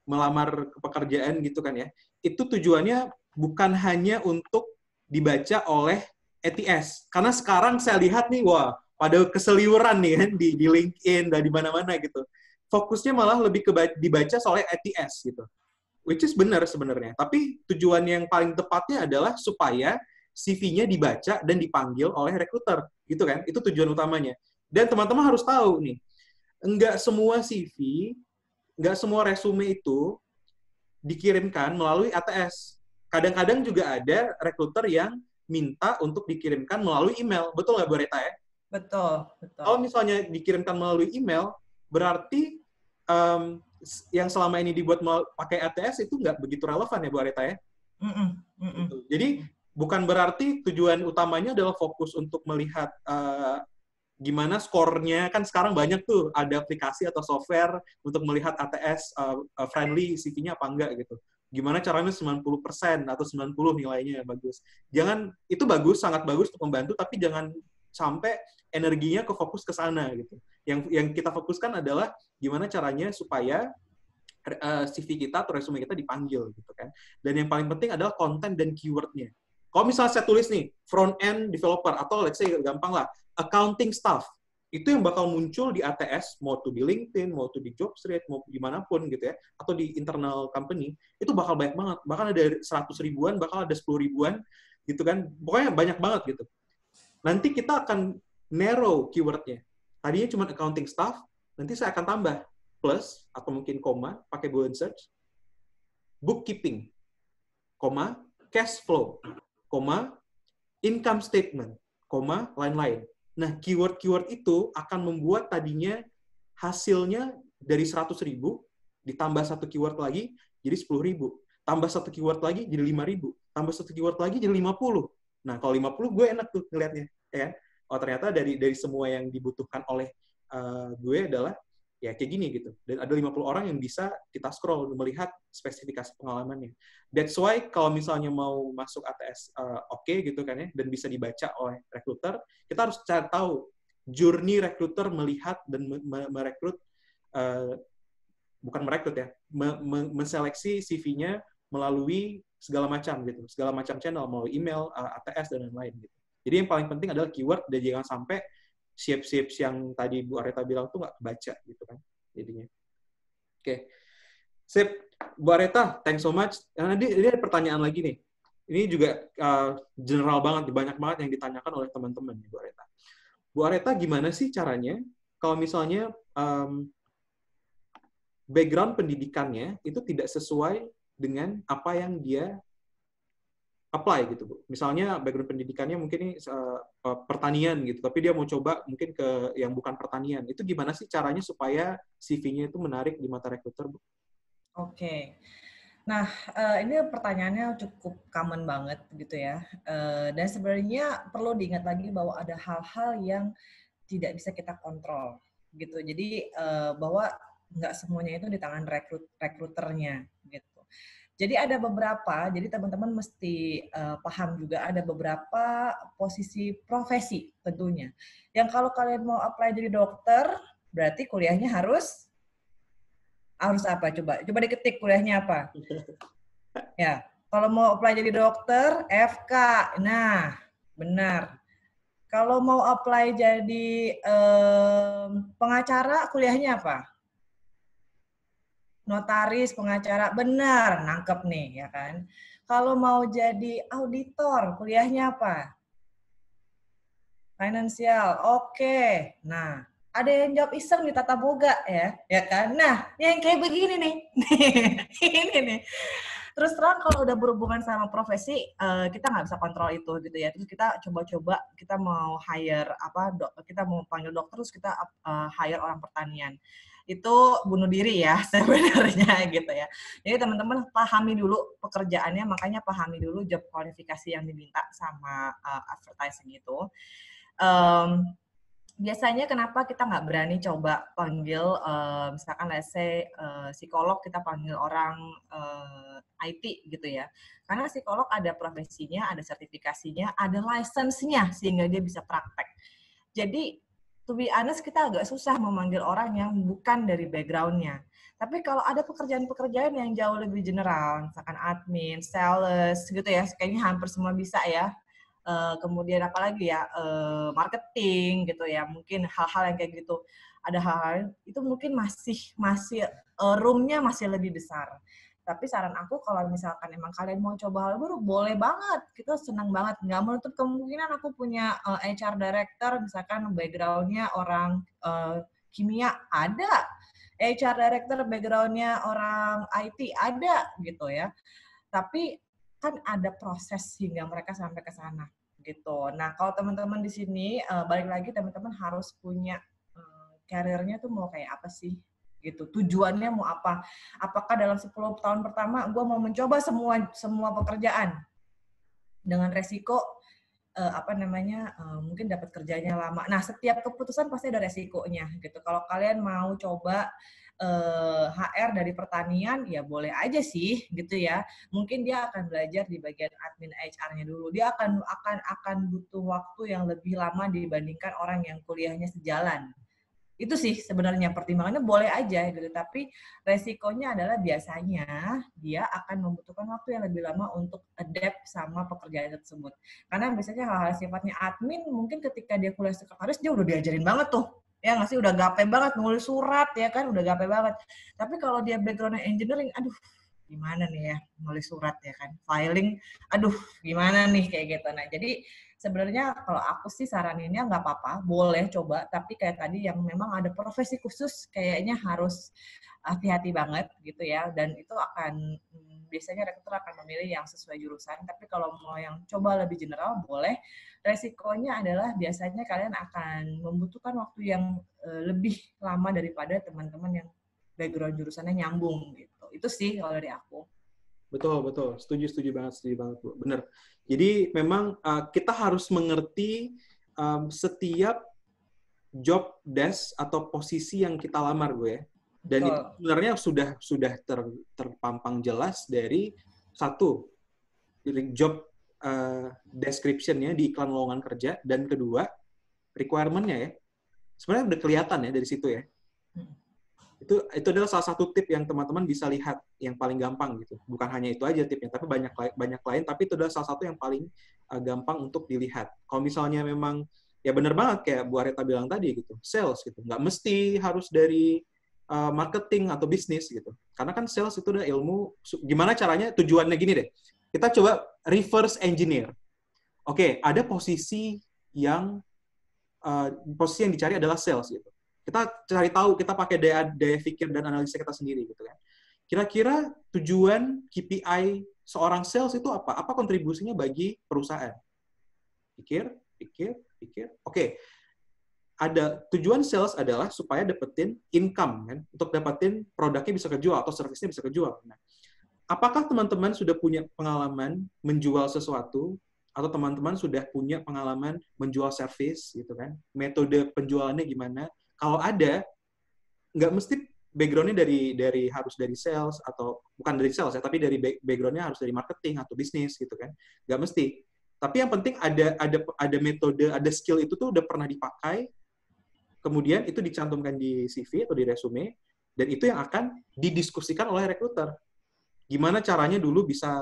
Speaker 1: melamar pekerjaan gitu kan ya, itu tujuannya bukan hanya untuk dibaca oleh ATS. Karena sekarang saya lihat nih, wah, pada keseliuran nih kan di LinkedIn dan di mana-mana gitu. Fokusnya malah lebih dibaca oleh ATS gitu. Which is benar sebenarnya. Tapi tujuan yang paling tepatnya adalah supaya CV-nya dibaca dan dipanggil oleh recruiter. Gitu kan? Itu tujuan utamanya. Dan teman-teman harus tahu nih, enggak semua CV, enggak semua resume itu dikirimkan melalui ATS. Kadang-kadang juga ada recruiter yang minta untuk dikirimkan melalui email. Betul nggak, Bu Reta ya?
Speaker 3: Betul.
Speaker 1: Kalau misalnya dikirimkan melalui email, berarti yang selama ini dibuat pakai ATS itu nggak begitu relevan ya, Bu Areta ya? Jadi bukan berarti tujuan utamanya adalah fokus untuk melihat gimana skornya. Kan sekarang banyak tuh ada aplikasi atau software untuk melihat ATS friendly CV-nya apa enggak gitu. Gimana caranya 90% atau 90 nilainya bagus. Jangan, itu bagus, sangat bagus untuk membantu, tapi jangan sampai energinya ke fokus ke sana gitu. Yang kita fokuskan adalah gimana caranya supaya CV kita atau resume kita dipanggil gitu kan. Dan yang paling penting adalah konten dan keywordnya. Kalau misalnya saya tulis nih front end developer atau let's say gampang lah accounting staff, itu yang bakal muncul di ATS, mau tuh di LinkedIn, mau tuh di Jobstreet, mau dimanapun gitu ya, atau di internal company, itu bakal banyak banget. Bahkan ada 100 ribuan, bakal ada 10 ribuan gitu kan. Pokoknya banyak banget gitu. Nanti kita akan narrow keywordnya. Tadinya cuma accounting staff, nanti saya akan tambah plus atau mungkin koma, pakai Boolean search, bookkeeping, koma, cash flow, koma, income statement, koma, lain-lain. Nah, keyword-keyword itu akan membuat tadinya hasilnya dari 100 ribu, ditambah satu keyword lagi, jadi 10 ribu. Tambah satu keyword lagi, jadi 5 ribu. Tambah satu keyword lagi, jadi 50. Nah, kalau 50, gue enak tuh ngeliatnya. Ya. Oh, ternyata dari semua yang dibutuhkan oleh gue adalah ya kayak gini gitu. Dan ada 50 orang yang bisa kita scroll melihat spesifikasi pengalamannya. That's why kalau misalnya mau masuk ATS oke gitu kan ya, dan bisa dibaca oleh recruiter, kita harus cari tahu journey recruiter melihat dan merekrut, bukan merekrut ya, menseleksi CV-nya melalui segala macam gitu, segala macam channel, melalui email, ATS, dan lain-lain gitu. Jadi yang paling penting adalah keyword, dan jangan sampai shapes yang tadi Bu Areta bilang tuh nggak kebaca gitu kan jadinya. Oke. Sip. Bu Areta, thanks so much. Ini ada pertanyaan lagi nih. Ini juga general banget, banyak banget yang ditanyakan oleh teman-teman Bu Areta. Bu Areta, gimana sih caranya kalau misalnya background pendidikannya itu tidak sesuai dengan apa yang dia apply gitu, Bu. Misalnya background pendidikannya mungkin ini pertanian gitu, tapi dia mau coba mungkin ke yang bukan pertanian. Itu gimana sih caranya supaya CV-nya itu menarik di mata recruiter, Bu?
Speaker 3: Oke. Nah, ini pertanyaannya cukup common banget gitu ya. Dan sebenarnya perlu diingat lagi bahwa ada hal-hal yang tidak bisa kita kontrol gitu. Jadi bahwa nggak semuanya itu di tangan rekruternya gitu. Jadi ada beberapa, jadi teman-teman mesti paham juga ada beberapa posisi profesi tentunya. Yang kalau kalian mau apply jadi dokter, berarti kuliahnya harus apa? Coba diketik kuliahnya apa? Ya, kalau mau apply jadi dokter, FK. Nah, benar. Kalau mau apply jadi pengacara, kuliahnya apa? Notaris, pengacara, benar, nangkep nih, ya kan? Kalau mau jadi auditor, kuliahnya apa? Finansial, oke. Nah, ada yang jawab iseng di tata boga ya kan? Nah, yang kayak begini nih, ini nih. Terus terang kalau udah berhubungan sama profesi, kita nggak bisa kontrol itu gitu ya. Terus kita coba-coba, kita mau hire kita mau panggil dokter, terus kita hire orang pertanian. Itu bunuh diri ya sebenarnya gitu ya. Jadi teman-teman pahami dulu pekerjaannya, makanya pahami dulu job kualifikasi yang diminta sama advertising itu. Biasanya kenapa kita nggak berani coba panggil, misalkan let's say psikolog, kita panggil orang IT gitu ya. Karena psikolog ada profesinya, ada sertifikasinya, ada license-nya sehingga dia bisa praktek. Jadi to be honest, kita agak susah memanggil orang yang bukan dari background-nya. Tapi kalau ada pekerjaan-pekerjaan yang jauh lebih general, misalkan admin, sales gitu ya, kayaknya hampir semua bisa ya. Kemudian apalagi ya, marketing gitu ya, mungkin hal-hal yang kayak gitu. Ada hal-hal itu mungkin masih room-nya masih lebih besar. Tapi saran aku kalau misalkan emang kalian mau coba hal baru, boleh banget. Kita senang banget. Nggak menutup kemungkinan aku punya HR director, misalkan background-nya orang kimia, ada. HR director background-nya orang IT, ada gitu ya. Tapi kan ada proses hingga mereka sampai ke sana gitu. Nah, kalau teman-teman di sini balik lagi teman-teman harus punya karirnya tuh mau kayak apa sih? Gitu. Tujuannya mau apa? Apakah dalam 10 tahun pertama gue mau mencoba semua pekerjaan dengan resiko mungkin dapat kerjanya lama. Nah, setiap keputusan pasti ada resikonya gitu. Kalau kalian mau coba HR dari pertanian, ya boleh aja sih gitu ya. Mungkin dia akan belajar di bagian admin HR-nya dulu. Dia akan butuh waktu yang lebih lama dibandingkan orang yang kuliahnya sejalan. Itu sih sebenarnya pertimbangannya, boleh aja gitu, tapi resikonya adalah biasanya dia akan membutuhkan waktu yang lebih lama untuk adapt sama pekerjaan tersebut. Karena biasanya hal-hal sifatnya admin, mungkin ketika dia kuliah sekretaris dia udah diajarin banget tuh. Ya nggak sih, udah gape banget nulis surat ya kan, udah gape banget. Tapi kalau dia background engineering, aduh gimana nih ya nulis surat ya kan, filing, aduh gimana nih kayak gitu. Nah, jadi sebenarnya kalau aku sih saraninnya nggak apa-apa, boleh coba, tapi kayak tadi yang memang ada profesi khusus kayaknya harus hati-hati banget gitu ya, dan itu akan biasanya rekruter akan memilih yang sesuai jurusan. Tapi kalau mau yang coba lebih general boleh. Resikonya adalah biasanya kalian akan membutuhkan waktu yang lebih lama daripada teman-teman yang background jurusannya nyambung gitu. Itu sih kalau dari aku.
Speaker 1: Betul. Setuju banget, Bu. Bener. Jadi memang kita harus mengerti setiap job desk atau posisi yang kita lamar, gue ya. Dan itu sebenarnya sudah terpampang jelas dari satu, job description-nya di iklan lowongan kerja, dan kedua, requirement-nya ya. Sebenarnya udah kelihatan ya dari situ ya. Itu adalah salah satu tip yang teman-teman bisa lihat yang paling gampang gitu. Bukan hanya itu aja tipnya, tapi banyak lain, tapi itu adalah salah satu yang paling gampang untuk dilihat. Kalau misalnya memang ya benar banget kayak Bu Areta bilang tadi gitu, sales gitu. Nggak mesti harus dari marketing atau bisnis gitu. Karena kan sales itu udah ilmu, gimana caranya, tujuannya gini deh. Kita coba reverse engineer. Oke, ada posisi yang dicari adalah sales gitu. Kita cari tahu, kita pakai daya pikir dan analisa kita sendiri gitu kan. Kira-kira tujuan KPI seorang sales itu apa? Apa kontribusinya bagi perusahaan? Pikir. Oke. Ada tujuan sales adalah supaya dapetin income kan, untuk dapetin produknya bisa kejual atau servisnya bisa kejual. Nah, apakah teman-teman sudah punya pengalaman menjual sesuatu atau teman-teman sudah punya pengalaman menjual servis gitu kan? Metode penjualannya gimana? Kalau ada, nggak mesti background-nya dari harus dari sales atau bukan dari sales ya, tapi dari background-nya harus dari marketing atau bisnis gitu kan? Nggak mesti. Tapi yang penting ada metode, ada skill itu tuh udah pernah dipakai. Kemudian itu dicantumkan di CV atau di resume, dan itu yang akan didiskusikan oleh rekruter. Gimana caranya dulu bisa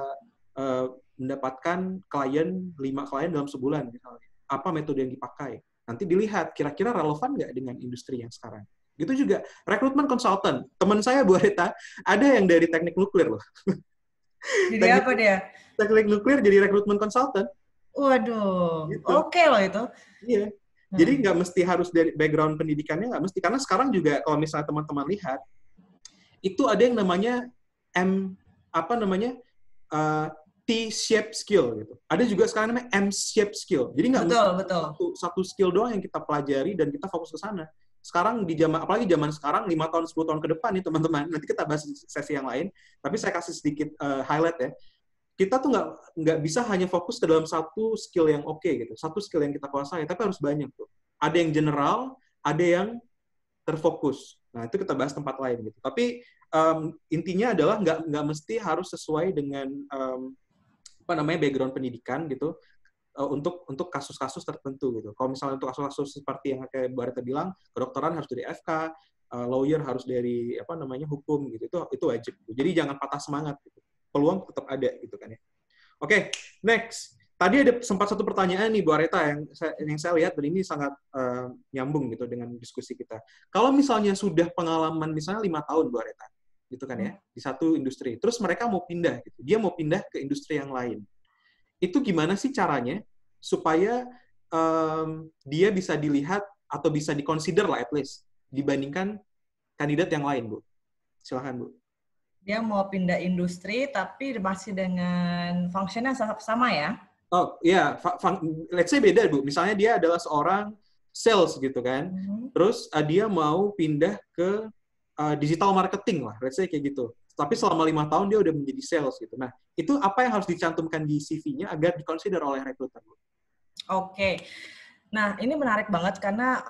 Speaker 1: mendapatkan 5 klien dalam sebulan misalnya. Apa metode yang dipakai. Nanti dilihat kira-kira relevan nggak dengan industri yang sekarang. Gitu juga rekrutmen konsultan. Teman saya Bu Areta, ada yang dari teknik nuklir loh.
Speaker 3: Jadi apa dia?
Speaker 1: Teknik nuklir jadi rekrutmen konsultan.
Speaker 3: Waduh,
Speaker 1: Gitu.
Speaker 3: oke loh itu.
Speaker 1: Iya. Jadi nggak mesti harus dari background pendidikannya, nggak mesti. Karena sekarang juga kalau misalnya teman-teman lihat, itu ada yang namanya T-shape skill gitu. Ada juga sekarang namanya M-shape skill. Jadi nggak mesti satu skill doang yang kita pelajari dan kita fokus ke sana. Sekarang apalagi zaman sekarang 5 tahun 10 tahun ke depan nih teman-teman. Nanti kita bahas sesi yang lain. Tapi saya kasih sedikit highlight ya. Kita tuh nggak bisa hanya fokus ke dalam satu skill yang oke gitu, satu skill yang kita kuasai, tapi harus banyak tuh. Ada yang general, ada yang terfokus. Nah itu kita bahas tempat lain gitu. Tapi intinya adalah nggak mesti harus sesuai dengan background pendidikan gitu untuk kasus-kasus tertentu gitu. Kalau misalnya untuk kasus-kasus seperti yang kayak Bu Areta bilang, kedokteran harus dari FK, lawyer harus dari hukum gitu. Itu wajib. Jadi jangan patah semangat gitu. Peluang tetap ada gitu kan ya. Oke, next. Tadi ada sempat satu pertanyaan nih Bu Areta yang saya lihat dan ini sangat nyambung gitu dengan diskusi kita. Kalau misalnya sudah pengalaman misalnya 5 tahun Bu Areta gitu kan ya di satu industri, terus mereka mau pindah gitu. Dia mau pindah ke industri yang lain. Itu gimana sih caranya supaya dia bisa dilihat atau bisa diconsider lah at least dibandingkan kandidat yang lain, Bu? Silakan, Bu.
Speaker 3: Dia mau pindah industri, tapi masih dengan functionnya sama ya?
Speaker 1: Oh, iya. Let's say beda, Bu. Misalnya dia adalah seorang sales gitu kan. Terus dia mau pindah ke digital marketing lah. Let's say kayak gitu. Tapi selama 5 tahun dia udah menjadi sales gitu. Nah, itu apa yang harus dicantumkan di CV-nya agar diconsider oleh rekruter, Bu?
Speaker 3: Oke. Nah, ini menarik banget karena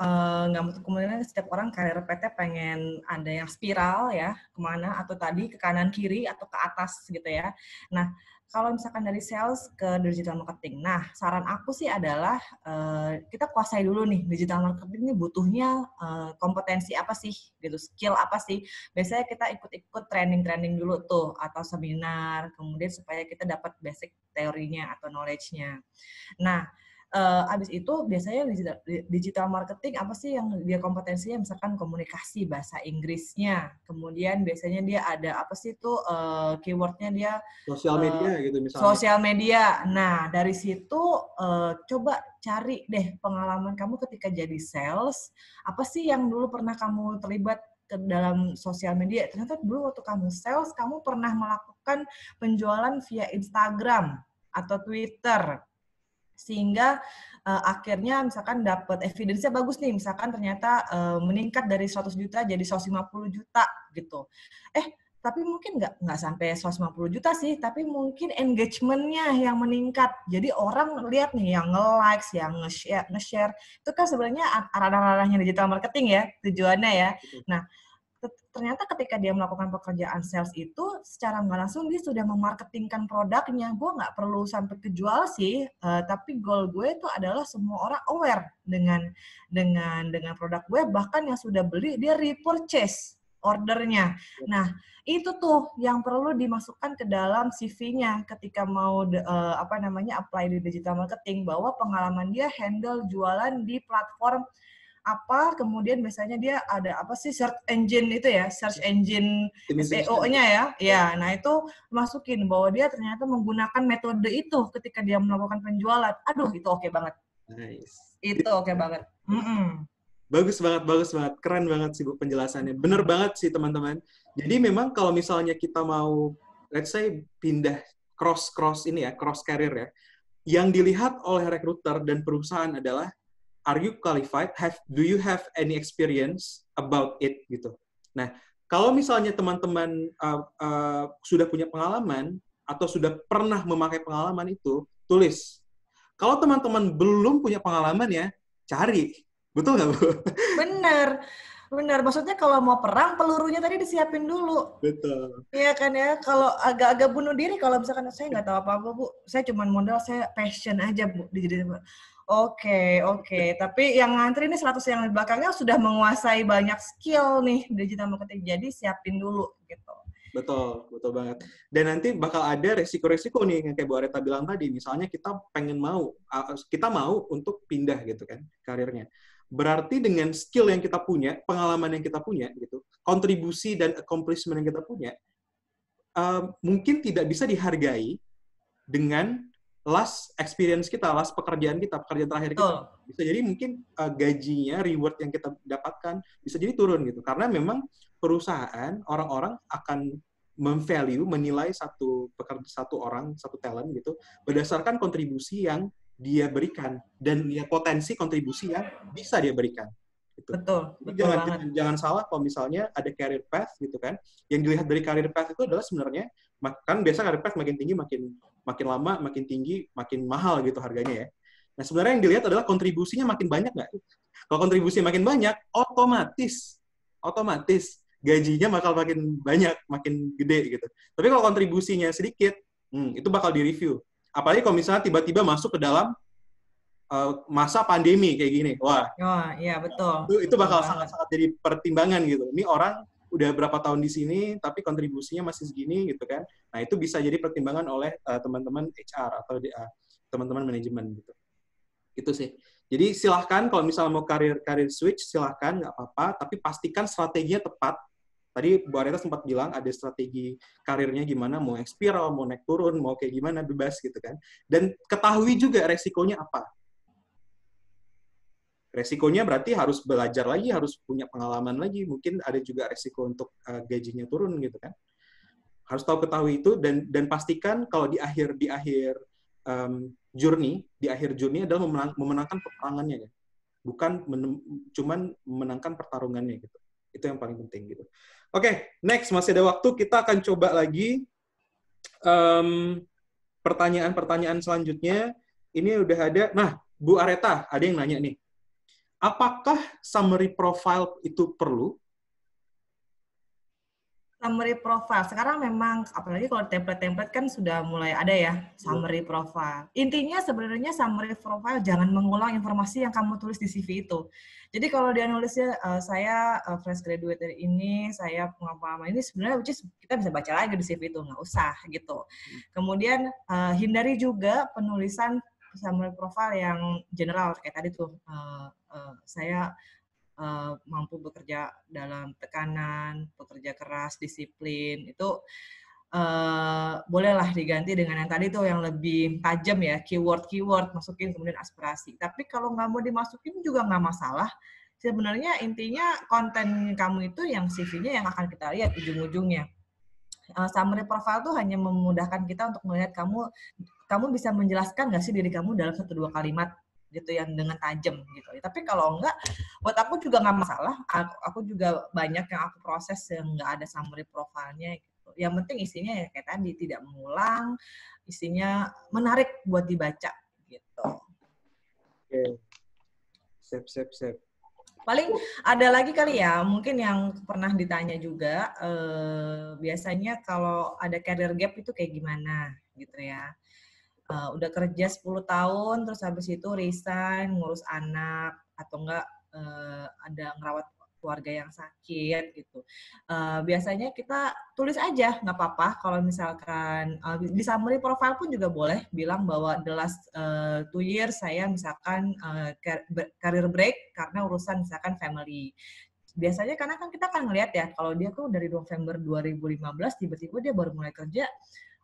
Speaker 3: nggak menutup kemungkinan setiap orang karir PT pengen ada yang spiral ya, kemana, atau tadi ke kanan kiri atau ke atas gitu ya. Nah, kalau misalkan dari sales ke digital marketing, nah saran aku sih adalah kita kuasai dulu nih digital marketing ini butuhnya kompetensi apa sih, gitu, skill apa sih. Biasanya kita ikut-ikut training dulu tuh atau seminar, kemudian supaya kita dapat basic teorinya atau knowledge-nya. Nah, abis itu biasanya digital marketing apa sih yang dia kompetensinya, misalkan komunikasi bahasa Inggrisnya, kemudian biasanya dia ada apa sih tuh keywordnya dia
Speaker 1: sosial media gitu misalnya.
Speaker 3: Sosial media. Nah dari situ coba cari deh pengalaman kamu ketika jadi sales, apa sih yang dulu pernah kamu terlibat ke dalam sosial media. Ternyata dulu waktu kamu sales kamu pernah melakukan penjualan via Instagram atau Twitter. Sehingga akhirnya misalkan dapat evidence-nya bagus nih, misalkan ternyata meningkat dari 100 juta jadi 150 juta gitu. Tapi mungkin nggak sampai 150 juta sih, tapi mungkin engagement-nya yang meningkat. Jadi orang lihat nih yang nge-likes, yang nge-share, itu kan sebenarnya arah-arahnya digital marketing ya, tujuannya ya. Nah, ternyata ketika dia melakukan pekerjaan sales itu secara nggak langsung dia sudah memarketingkan produknya. Gue nggak perlu sampai kejual sih, tapi goal gue itu adalah semua orang aware dengan produk gue, bahkan yang sudah beli dia repurchase ordernya. Nah itu tuh yang perlu dimasukkan ke dalam CV-nya ketika mau apply di digital marketing, bahwa pengalaman dia handle jualan di platform apa, kemudian biasanya dia ada apa sih search engine itu ya, search engine SEO-nya ya. Ya, nah itu masukin bahwa dia ternyata menggunakan metode itu ketika dia melakukan penjualan. Aduh, itu oke banget.
Speaker 1: Nice.
Speaker 3: Itu oke banget.
Speaker 1: Bagus banget. Keren banget sih Bu penjelasannya. Bener banget sih teman-teman. Jadi memang kalau misalnya kita mau, let's say, pindah cross career ya, yang dilihat oleh recruiter dan perusahaan adalah, are you qualified? Do you have any experience about it gitu. Nah, kalau misalnya teman-teman sudah punya pengalaman atau sudah pernah memakai pengalaman itu, tulis. Kalau teman-teman belum punya pengalaman ya, cari. Betul nggak, Bu?
Speaker 3: Bener. Maksudnya kalau mau perang, pelurunya tadi disiapin dulu.
Speaker 1: Betul.
Speaker 3: Iya kan ya, kalau agak-agak bunuh diri, kalau misalkan saya nggak tahu apa-apa, Bu. Saya cuma modal, saya passion aja, Bu. Oke. Tapi yang ngantri ini 100 yang di belakangnya sudah menguasai banyak skill nih digital marketing. Jadi siapin dulu gitu.
Speaker 1: Betul banget. Dan nanti bakal ada resiko-resiko nih yang kayak Bu Areta bilang tadi. Misalnya kita mau untuk pindah gitu kan karirnya. Berarti dengan skill yang kita punya, pengalaman yang kita punya gitu, kontribusi dan accomplishment yang kita punya, mungkin tidak bisa dihargai dengan last experience kita, last pekerjaan terakhir kita. Bisa jadi mungkin gajinya, reward yang kita dapatkan bisa jadi turun gitu. Karena memang perusahaan, orang-orang akan menilai satu orang, satu talent gitu, berdasarkan kontribusi yang dia berikan dan potensi kontribusi yang bisa dia berikan. Gitu.
Speaker 3: Betul
Speaker 1: jangan salah kalau misalnya ada career path gitu kan. Yang dilihat dari career path itu adalah sebenarnya kan biasa career path makin tinggi makin lama makin tinggi makin mahal gitu harganya ya. Nah, sebenarnya yang dilihat adalah kontribusinya makin banyak nggak? Kalau kontribusinya makin banyak, otomatis gajinya bakal makin banyak, makin gede gitu. Tapi kalau kontribusinya sedikit, itu bakal direview. Apalagi kalau misalnya tiba-tiba masuk ke dalam masa pandemi kayak gini. Wah.
Speaker 3: Oh, iya betul.
Speaker 1: Itu bakal sangat-sangat jadi pertimbangan gitu. Ini orang udah berapa tahun di sini tapi kontribusinya masih segini gitu kan. Nah, itu bisa jadi pertimbangan oleh teman-teman HR atau teman-teman manajemen gitu. Itu sih. Jadi silahkan kalau misalnya mau karir switch silahkan, nggak apa-apa, tapi pastikan strateginya tepat. Tadi Bu Areta sempat bilang ada strategi karirnya gimana, mau espiral, mau naik turun, mau kayak gimana, bebas gitu kan. Dan ketahui juga resikonya apa. Resikonya berarti harus belajar lagi, harus punya pengalaman lagi. Mungkin ada juga resiko untuk gajinya turun gitu kan. Harus ketahui itu dan pastikan kalau di akhir journey adalah memenangkan peperangannya, kan? Bukan cuman memenangkan pertarungannya gitu. Itu yang paling penting gitu. Oke, next masih ada waktu, kita akan coba lagi pertanyaan-pertanyaan selanjutnya. Ini udah ada. Nah, Bu Areta, ada yang nanya nih. Apakah summary profile itu perlu?
Speaker 3: Summary profile. Sekarang memang, apalagi kalau template-template kan sudah mulai ada ya, summary profile. Intinya sebenarnya summary profile jangan mengulang informasi yang kamu tulis di CV itu. Jadi kalau dia nulisnya, saya fresh graduate dari ini, saya pengalaman ini, sebenarnya kita bisa baca lagi di CV itu, nggak usah gitu. Kemudian hindari juga penulisan summary profile yang general, kayak tadi tuh, saya mampu bekerja dalam tekanan, bekerja keras, disiplin, itu bolehlah diganti dengan yang tadi tuh yang lebih tajam ya, keyword masukin, kemudian aspirasi. Tapi kalau nggak mau dimasukin juga nggak masalah. Sebenarnya intinya konten kamu itu yang CV-nya yang akan kita lihat ujung-ujungnya. Summary profile tuh hanya memudahkan kita untuk melihat kamu bisa menjelaskan nggak sih diri kamu dalam 1-2 kalimat gitu yang dengan tajam gitu. Tapi kalau enggak, buat aku juga nggak masalah. Aku juga banyak yang aku proses yang nggak ada summary profile-nya gitu. Yang penting isinya ya kayak tadi, tidak mengulang, isinya menarik buat dibaca gitu.
Speaker 1: Oke. Sip.
Speaker 3: Paling ada lagi kali ya, mungkin yang pernah ditanya juga, biasanya kalau ada career gap itu kayak gimana gitu ya. Udah kerja 10 tahun, terus habis itu resign, ngurus anak, atau enggak ada ngerawat keluarga yang sakit gitu. Biasanya kita tulis aja, nggak apa-apa. Kalau misalkan di summary profile pun juga boleh bilang bahwa the last 2 years saya misalkan career break karena urusan misalkan family. Biasanya karena kan kita kan ngelihat ya, kalau dia tuh dari November 2015 tiba-tiba dia baru mulai kerja,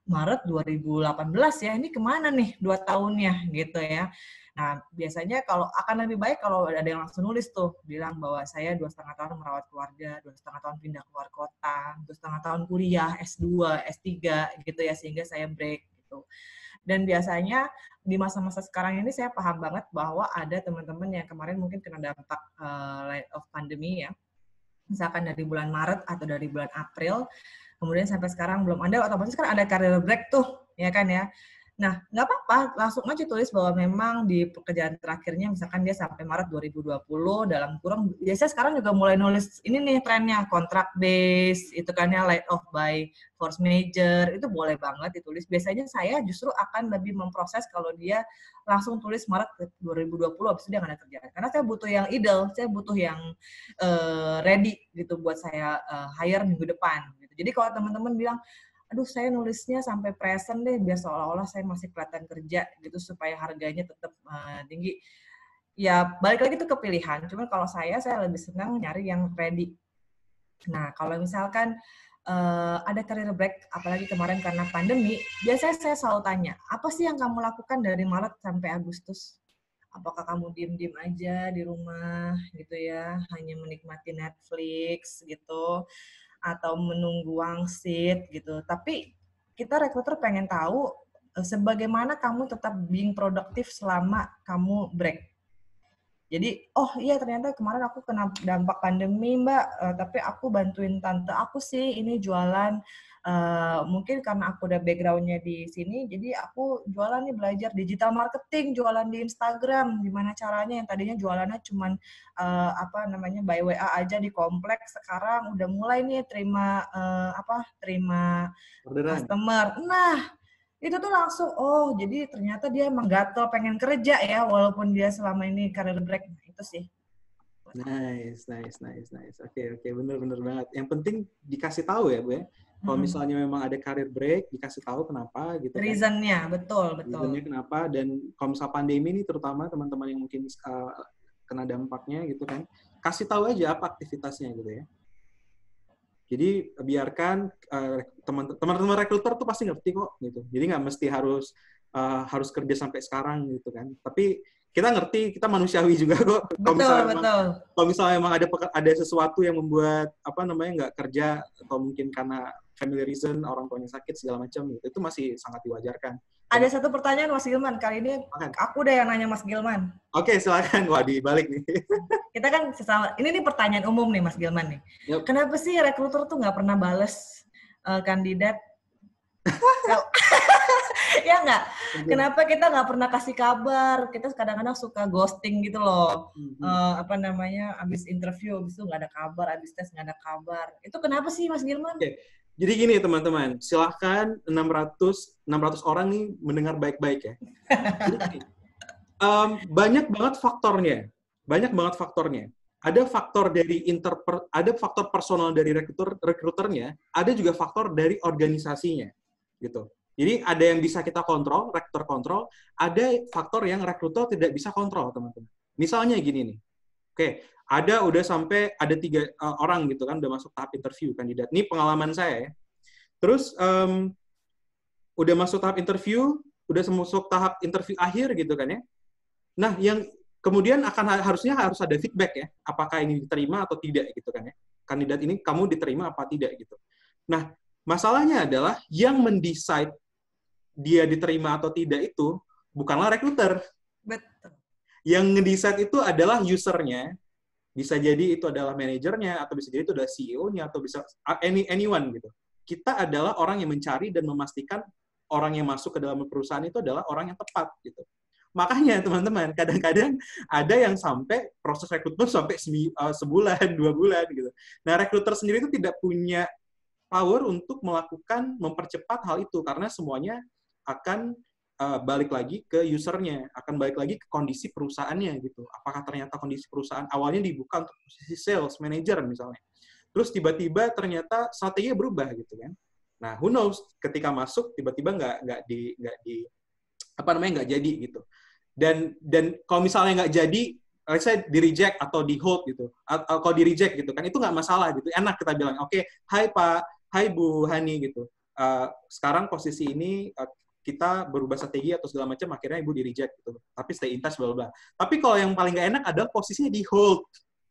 Speaker 3: Maret 2018 ya, ini kemana nih 2 tahunnya gitu ya. Nah, biasanya kalau akan lebih baik kalau ada yang langsung nulis tuh, bilang bahwa saya 2,5 tahun merawat keluarga, 2,5 tahun pindah keluar kota, 2,5 tahun kuliah, S2, S3 gitu ya, sehingga saya break gitu. Dan biasanya di masa-masa sekarang ini saya paham banget bahwa ada teman-teman yang kemarin mungkin kena dampak light of pandemi ya, misalkan dari bulan Maret atau dari bulan April, kemudian sampai sekarang belum ada, otomatis kan ada career break tuh, ya kan ya. Nah, nggak apa-apa, langsung aja tulis bahwa memang di pekerjaan terakhirnya, misalkan dia sampai Maret 2020, dalam kurang, biasanya sekarang juga mulai nulis, ini nih trennya, contract base, itu kan ya, laid off by force major, itu boleh banget ditulis. Biasanya saya justru akan lebih memproses kalau dia langsung tulis Maret 2020, habis itu dia nggak ada kerjaan. Karena saya butuh yang ideal, saya butuh yang ready gitu buat saya hire minggu depan. Gitu. Jadi kalau teman-teman bilang, aduh saya nulisnya sampai present deh, biar seolah-olah saya masih kelihatan kerja gitu supaya harganya tetap tinggi. Ya balik lagi tuh ke pilihan, cuman kalau saya lebih senang nyari yang ready. Nah kalau misalkan ada career break, apalagi kemarin karena pandemi, biasanya saya selalu tanya, apa sih yang kamu lakukan dari Maret sampai Agustus? Apakah kamu diem-diem aja di rumah gitu ya, hanya menikmati Netflix gitu, atau menunggu wangsit gitu. Tapi kita rekruter pengen tahu sebagaimana kamu tetap being produktif selama kamu break. Jadi, oh iya ternyata kemarin aku kena dampak pandemi Mbak, tapi aku bantuin tante aku sih ini jualan. Mungkin karena aku udah background-nya di sini, jadi aku jualan nih, belajar digital marketing, jualan di Instagram, gimana caranya, yang tadinya jualannya cuman by WA aja di kompleks, sekarang udah mulai nih terima
Speaker 1: Orderan.
Speaker 3: customer. Nah, itu tuh langsung, oh jadi ternyata dia emang gatel pengen kerja ya, walaupun dia selama ini career break. Itu sih.
Speaker 1: Nice. Oke, bener banget. Yang penting dikasih tahu ya, Bu ya. Kalau misalnya memang ada career break, dikasih tahu kenapa gitu kan.
Speaker 3: Reason-nya, betul.
Speaker 1: Reason-nya kenapa, dan kalau misal pandemi ini terutama teman-teman yang mungkin kena dampaknya gitu kan, kasih tahu aja apa aktivitasnya gitu ya. Jadi biarkan teman-teman rekruter tuh pasti ngerti kok gitu. Jadi nggak mesti harus kerja sampai sekarang gitu kan. Tapi kita ngerti, kita manusiawi juga kok. Kalau misalnya memang ada sesuatu yang membuat nggak kerja, atau mungkin karena family reason, orang tuanya sakit segala macam gitu, itu masih sangat diwajarkan.
Speaker 3: Ada satu pertanyaan Mas Gilman, kali ini aku deh yang nanya Mas Gilman.
Speaker 1: Oke, silakan. Wah, dibalik nih.
Speaker 3: Kita kan sesama, ini nih pertanyaan umum nih Mas Gilman nih. Yep. Kenapa sih rekruter tuh nggak pernah bales kandidat? Ya nggak? Kenapa kita nggak pernah kasih kabar? Kita kadang-kadang suka ghosting gitu loh. Abis interview, abis itu nggak ada kabar, abis tes nggak ada kabar. Itu kenapa sih Mas Gilman?
Speaker 1: Okay. Jadi gini teman-teman, silahkan 600 orang nih mendengar baik-baik ya. Jadi, banyak banget faktornya. Ada faktor dari ada faktor personal dari rekruternya, ada juga faktor dari organisasinya, gitu. Jadi ada yang bisa kita kontrol, rekruter kontrol, ada faktor yang rekruter tidak bisa kontrol, teman-teman. Misalnya gini nih, oke, ada 3 orang gitu kan, udah masuk tahap interview kandidat. Ini pengalaman saya ya. Terus udah masuk tahap interview, udah masuk tahap interview akhir gitu kan ya. Nah, yang kemudian harusnya harus ada feedback ya, apakah ini diterima atau tidak gitu kan ya. Kandidat ini kamu diterima apa tidak gitu. Nah, masalahnya adalah yang mendecide dia diterima atau tidak itu bukanlah rekruter.
Speaker 3: Betul.
Speaker 1: Yang ngedecide itu adalah usernya. Bisa jadi itu adalah manajernya, atau bisa jadi itu adalah CEO-nya, atau bisa anyone gitu. Kita adalah orang yang mencari dan memastikan orang yang masuk ke dalam perusahaan itu adalah orang yang tepat gitu. Makanya teman-teman, kadang-kadang ada yang sampai proses rekrutmen sampai sebulan, 2 bulan gitu. Nah, rekruter sendiri itu tidak punya power untuk mempercepat hal itu, karena semuanya akan balik lagi ke usernya, akan balik lagi ke kondisi perusahaannya gitu. Apakah ternyata kondisi perusahaan awalnya dibuka untuk posisi sales manager misalnya, terus tiba-tiba ternyata strateginya berubah gitu kan. Nah, who knows, ketika masuk tiba-tiba nggak jadi gitu. Dan kalau misalnya nggak jadi, let's say di reject atau di hold gitu, atau kalau di reject gitu kan, itu nggak masalah gitu, enak kita bilang, oke, hai Pak, hai Bu Hani gitu. sekarang posisi ini kita berubah strategi atau segala macam, akhirnya ibu di reject gitu. Tapi stay in touch, bla bla. Tapi kalau yang paling nggak enak adalah posisinya di hold.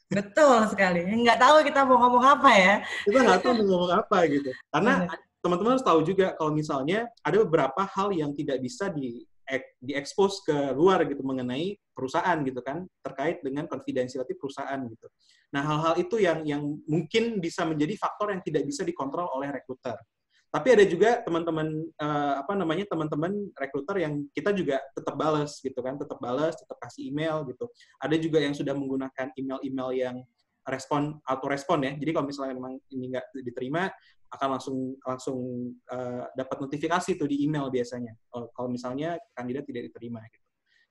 Speaker 3: Betul sekali. Nggak tahu kita mau ngomong apa ya.
Speaker 1: Kita nggak tahu mau ngomong apa gitu. Karena teman-teman harus tahu juga kalau misalnya ada beberapa hal yang tidak bisa diekspos ke luar gitu mengenai perusahaan gitu kan, terkait dengan confidentiality perusahaan gitu. Nah, hal-hal itu yang mungkin bisa menjadi faktor yang tidak bisa dikontrol oleh rekruter. Tapi ada juga teman-teman teman-teman rekruter yang kita juga tetap balas gitu kan, tetap kasih email gitu. Ada juga yang sudah menggunakan email-email yang auto-respon ya. Jadi kalau misalnya memang ini nggak diterima, akan langsung dapat notifikasi tuh di email biasanya. Kalau misalnya kandidat tidak diterima gitu.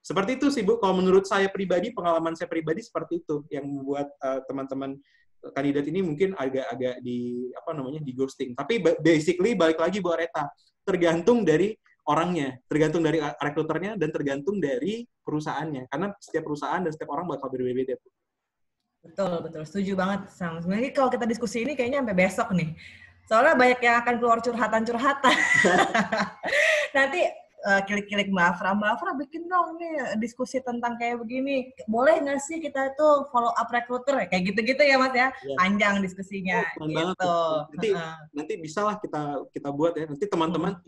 Speaker 1: Seperti itu sih Bu, kalau menurut saya pribadi, pengalaman saya pribadi seperti itu yang membuat teman-teman kandidat ini mungkin agak di ghosting. Tapi basically balik lagi Bu Areta, tergantung dari orangnya, tergantung dari rekruternya dan tergantung dari perusahaannya. Karena setiap perusahaan dan setiap orang bakal berbeda-beda Bu.
Speaker 3: Betul, setuju banget sama. Sebenarnya kalau kita diskusi ini kayaknya sampai besok nih. Soalnya banyak yang akan keluar curhatan-curhatan. Nanti kilik-kilik Mbak Afra bikin dong nih diskusi tentang kayak begini. Boleh nggak sih kita tuh follow up recruiter? Kayak gitu-gitu ya Mas ya? Panjang diskusinya. Gitu.
Speaker 1: Nanti bisalah kita buat ya. Nanti teman-teman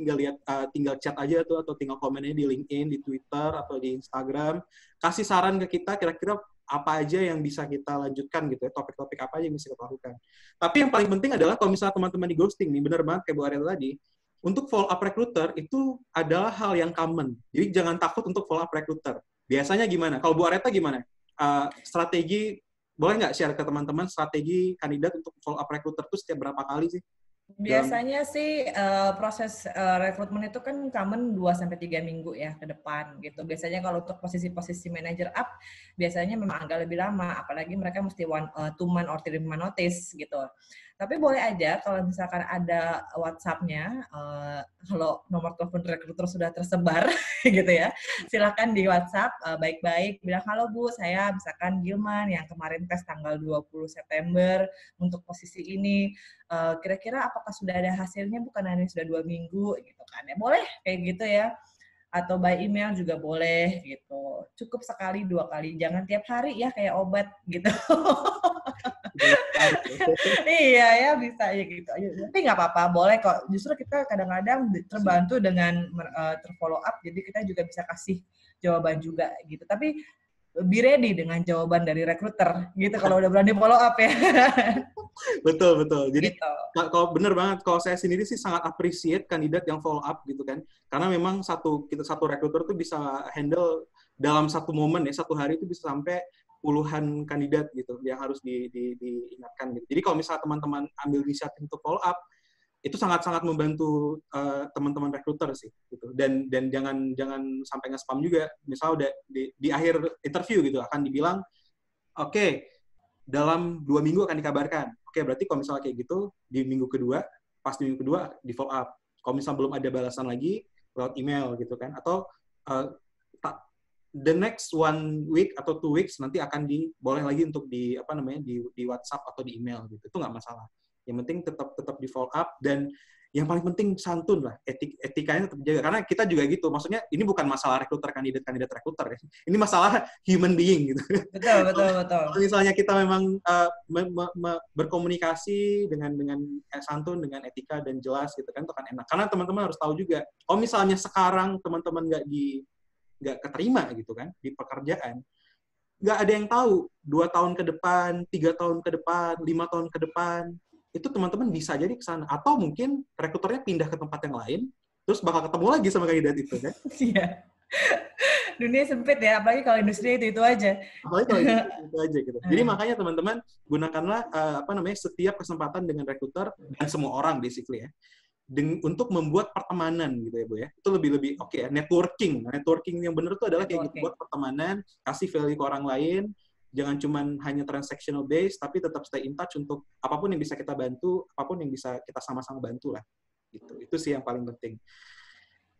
Speaker 1: tinggal chat aja tuh atau tinggal komennya di LinkedIn, di Twitter atau di Instagram. Kasih saran ke kita kira-kira apa aja yang bisa kita lanjutkan gitu ya, topik-topik apa aja yang bisa kita lakukan. Tapi yang paling penting adalah kalau misalnya teman-teman di ghosting nih, bener banget kayak Bu Ariel tadi, untuk follow up recruiter itu adalah hal yang common. Jadi jangan takut untuk follow up recruiter. Biasanya gimana? Kalau Bu Areta gimana? Strategi, boleh nggak share ke teman-teman strategi kandidat untuk follow up recruiter itu setiap berapa kali sih?
Speaker 3: Biasanya sih proses rekrutmen itu kan common 2-3 minggu ya ke depan gitu. Biasanya kalau untuk posisi-posisi manager up biasanya memang agak lebih lama, apalagi mereka mesti 2 month or 3 month notice gitu. Tapi boleh aja kalau misalkan ada WhatsApp-nya, kalau nomor telepon rekruter sudah tersebar gitu ya, silakan di WhatsApp baik-baik bilang, halo Bu, saya misalkan Gilman yang kemarin tes tanggal 20 September untuk posisi ini, kira-kira apakah sudah ada hasilnya, bukan hanya sudah 2 minggu gitu kan ya, boleh kayak gitu ya, atau by email juga boleh gitu, cukup sekali 2 kali, jangan tiap hari ya kayak obat gitu. Iya ya, bisa ya gitu. Tapi nggak apa-apa, boleh kok. Justru kita kadang-kadang terbantu dengan terfollow up, jadi kita juga bisa kasih jawaban juga gitu. Tapi be ready dengan jawaban dari rekruter gitu kalau udah berani follow up ya.
Speaker 1: Betul. Jadi
Speaker 3: gitu.
Speaker 1: kalau bener banget, kalau saya sendiri sih sangat appreciate kandidat yang follow up gitu kan. Karena memang satu rekruter tuh bisa handle dalam satu momen ya, satu hari itu bisa sampai puluhan kandidat gitu yang harus diingatkan gitu. Jadi kalau misalnya teman-teman ambil inisiatif untuk follow up, itu sangat-sangat membantu teman-teman rekruter sih gitu. Dan jangan sampai nge-spam juga. Misal udah di akhir interview gitu akan dibilang, oke, dalam 2 minggu akan dikabarkan. Oke, berarti kalau misalnya kayak gitu di minggu kedua, pas di minggu kedua di follow up. Kalau misalnya belum ada balasan lagi lewat email gitu kan, atau the next 1 week atau 2 weeks nanti akan boleh lagi untuk di WhatsApp atau di email gitu. Itu nggak masalah. Yang penting tetap di follow up, dan yang paling penting santun lah, etikanya tetap jaga. Karena kita juga gitu. Maksudnya ini bukan masalah kandidat rekruter ya. Ini masalah human being gitu.
Speaker 3: Betul.
Speaker 1: Kalau misalnya kita memang berkomunikasi dengan santun, dengan etika dan jelas gitu kan, itu kan enak. Karena teman-teman harus tahu juga, kalau misalnya sekarang teman-teman nggak keterima gitu kan di pekerjaan, nggak ada yang tahu 2 tahun ke depan, 3 tahun ke depan, 5 tahun ke depan, itu teman-teman bisa jadi ke sana. Atau mungkin rekruternya pindah ke tempat yang lain, terus bakal ketemu lagi sama kandidat itu kan.
Speaker 3: Iya. Dunia sempit ya, apalagi kalau industri itu aja.
Speaker 1: Apalagi kalau itu aja gitu. Jadi makanya teman-teman gunakanlah setiap kesempatan dengan rekruter dan semua orang basically ya, untuk membuat pertemanan gitu ya Bu ya. Itu lebih oke ya, networking yang benar itu adalah kayak gitu, buat pertemanan, kasih value ke orang lain, jangan cuman hanya transactional based, tapi tetap stay in touch untuk apapun yang bisa kita bantu, apapun yang bisa kita sama-sama bantu lah gitu. Itu sih yang paling penting.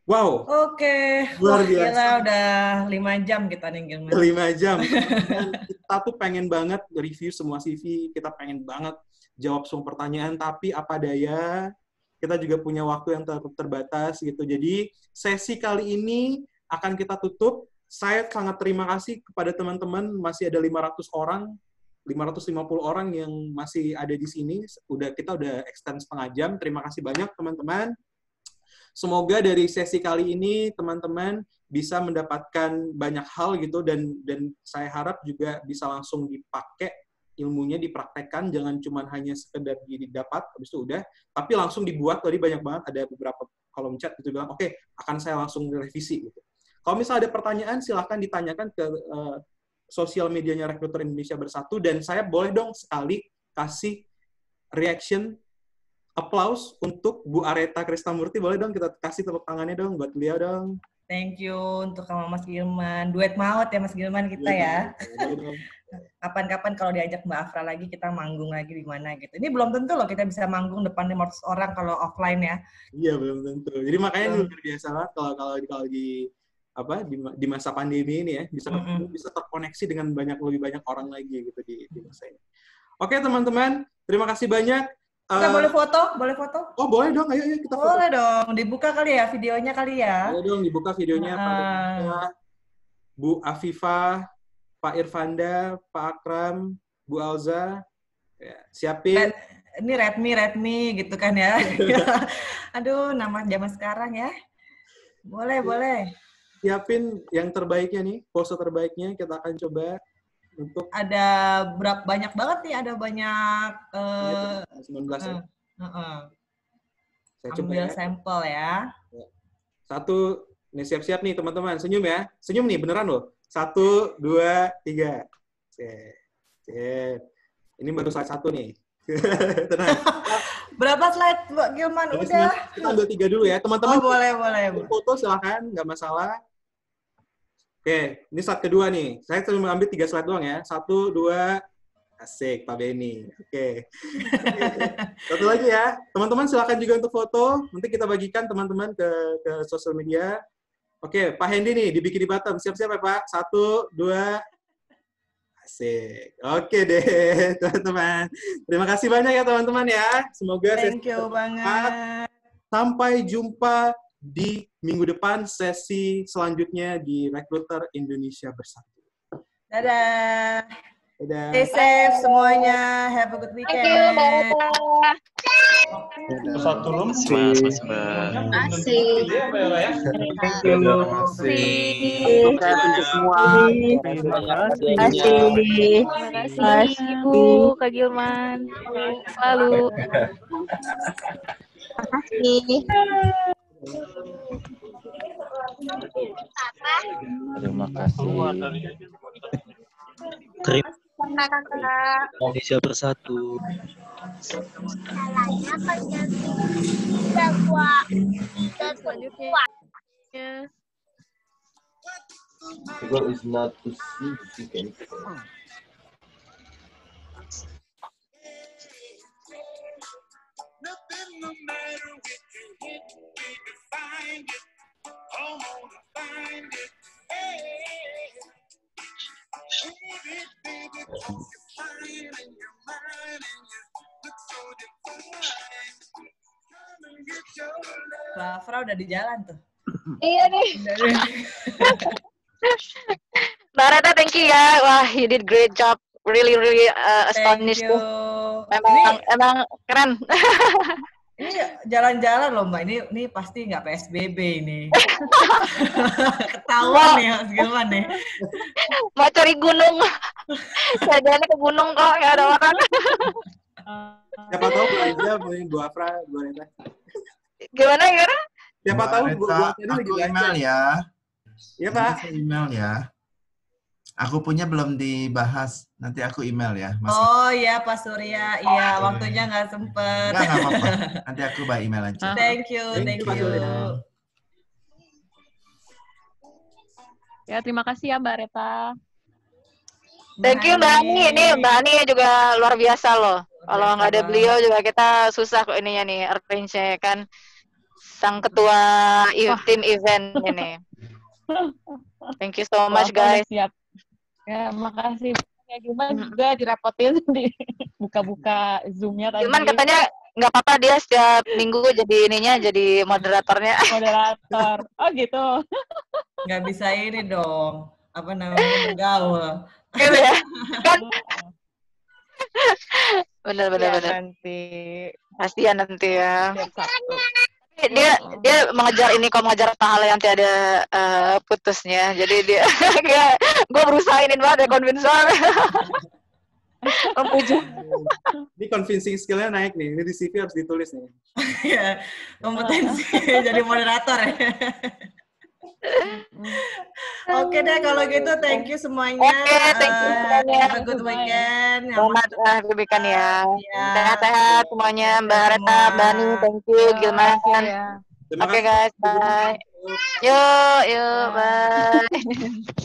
Speaker 1: Wow.
Speaker 3: Oke.
Speaker 1: Luar biasa.
Speaker 3: Gila, udah 5 jam kita nih Gilman.
Speaker 1: 5 jam. Kita tuh pengen banget review semua CV, kita pengen banget jawab semua pertanyaan, tapi apa daya kita juga punya waktu yang terbatas gitu. Jadi sesi kali ini akan kita tutup. Saya sangat terima kasih kepada teman-teman, masih ada 500 orang, 550 orang yang masih ada di sini. Kita udah extend setengah jam. Terima kasih banyak teman-teman. Semoga dari sesi kali ini teman-teman bisa mendapatkan banyak hal gitu, dan saya harap juga bisa langsung dipakai ilmunya, dipraktekkan, jangan cuma hanya sekedar didapat habis itu udah, tapi langsung dibuat. Tadi banyak banget ada beberapa kolom chat gitu bilang oke, akan saya langsung revisi gitu. Kalau misalnya ada pertanyaan silahkan ditanyakan ke sosial medianya Rekruter Indonesia Bersatu, dan saya boleh dong sekali kasih reaction applause untuk Bu Aretha Krisnamurti. Boleh dong kita kasih tepuk tangannya dong buat beliau dong.
Speaker 3: Thank you untuk sama Mas Gilman. Duet maut ya Mas Gilman kita ya. Kapan-kapan kalau diajak Mbak Afra lagi kita manggung lagi di mana gitu. Ini belum tentu loh kita bisa manggung depan 500 orang kalau offline ya.
Speaker 1: Iya, belum tentu. Jadi makanya luar biasa banget kalau di masa pandemi ini ya, bisa terkoneksi dengan lebih banyak orang lagi gitu di masa ini. Oke, teman-teman, terima kasih banyak.
Speaker 3: Kita boleh foto? Boleh foto?
Speaker 1: Oh, boleh dong. Ayo kita foto.
Speaker 3: Boleh dong. Dibuka kali ya videonya kali ya.
Speaker 1: Boleh dong dibuka videonya. Pak Bu Afifah, Pak Irfanda, Pak Akram, Bu Alza. Ya, siapin.
Speaker 3: Ini Redmi gitu kan ya. Aduh, nama zaman sekarang ya. Boleh.
Speaker 1: Siapin yang terbaiknya nih, pose terbaiknya kita akan coba. Untuk
Speaker 3: ada banyak banget nih, ada banyak
Speaker 1: 19 ya. Saya
Speaker 3: ambil
Speaker 1: coba
Speaker 3: sampel ya.
Speaker 1: Satu, nih siap-siap nih teman-teman, senyum ya. Senyum nih beneran loh. 1, 2, 3. Ini baru slide 1 nih. Tenang.
Speaker 3: Berapa slide Mbak Gilman? Udah.
Speaker 1: Kita ambil 3 dulu ya. Teman-teman
Speaker 3: boleh.
Speaker 1: Foto silahkan, nggak masalah. Oke, ini slide kedua nih. Saya cuma ambil 3 slide doang ya. 1, 2, asik Pak Benny. Oke. Satu lagi ya. Teman-teman silakan juga untuk foto. Nanti kita bagikan teman-teman ke sosial media. Oke, Pak Hendy nih dibikin di bottom. Siap-siap ya Pak. 1, 2, asik. Oke deh, teman-teman. Terima kasih banyak ya teman-teman ya. Semoga
Speaker 3: thank you banget.
Speaker 1: Sampai jumpa di minggu depan sesi selanjutnya di Rekruter Indonesia Bersatu.
Speaker 3: Dadah.
Speaker 1: Dadah.
Speaker 3: Stay safe semuanya. Have a good weekend.
Speaker 2: Thank you, Mbak.
Speaker 4: Satu room.
Speaker 5: Asik.
Speaker 2: Asik.
Speaker 5: Thank you. Terima semua.
Speaker 6: Terima kasih Bu Kak Gilman. Selalu.
Speaker 2: Makasih.
Speaker 7: Terima kasih. Indonesia Bersatu.
Speaker 6: Selanjutnya.
Speaker 7: Well, it's not to see chicken.
Speaker 3: Mbak Afra udah di jalan tuh.
Speaker 2: Iya nih.
Speaker 6: Mbak Rata, thank you ya. Wah, you did great job. Really astonished.
Speaker 3: Thank you.
Speaker 6: Emang keren.
Speaker 3: Ini jalan-jalan loh Mbak. Ini pasti nggak PSBB ini. Ketahuan nih Mas Gilman nih.
Speaker 6: Mau cari gunung. Saya jalan ke gunung kok, nggak ada orang.
Speaker 1: Siapa tahu belanja Bu Afra, Bu Rita.
Speaker 6: Gimana?
Speaker 1: Siapa tahu Bu Afra lagi
Speaker 8: aku email
Speaker 1: belanja.
Speaker 8: ya.
Speaker 1: Iya Pak.
Speaker 8: Aku email ya. Aku punya belum dibahas. Nanti aku email ya. Mas.
Speaker 3: Oh iya Pak Surya. Iya, waktunya nggak sempet.
Speaker 8: Nggak apa-apa. Nanti aku by email aja.
Speaker 3: Thank you.
Speaker 9: Ya, terima kasih ya Mbak Reta.
Speaker 6: Thank you Mbak Ani. Ini Mbak Ani juga luar biasa loh. Kalau nggak ada beliau juga kita susah kok ininya nih, arrange-nya kan. Sang ketua tim event ini. Thank you so much guys.
Speaker 9: Siap. Ya, makasih. Ya, Gilman juga direpotin di buka-buka Zoom-nya tadi.
Speaker 6: Gilman katanya nggak apa-apa dia setiap minggu jadi jadi moderatornya.
Speaker 9: Moderator. Oh gitu.
Speaker 3: Nggak bisa ini dong. Apa namanya, bergaul.
Speaker 6: Gitu ya. Kan benar.
Speaker 9: Nanti
Speaker 6: Pastian nanti ya.
Speaker 9: setiap Sabtu.
Speaker 6: Dia mengejar pahala yang tiada putusnya. Jadi dia gue berusaha ini banget ya convince orang. Memuju.
Speaker 1: Ini convincing skill-nya naik nih. Ini di CV harus ditulis nih.
Speaker 3: Ya, kompetensi jadi moderator ya. Oke deh kalau gitu, thank you semuanya.
Speaker 6: Oke, thank you semuanya.
Speaker 3: Have a good weekend.
Speaker 6: Selamat kebaikan ya.
Speaker 3: Ya.
Speaker 6: Sehat-sehat semuanya. Mbak Reta, Mbak Ani, thank you. Gilman.
Speaker 1: Terima
Speaker 6: Oke
Speaker 1: kasih.
Speaker 6: guys, bye. Yuk, bye.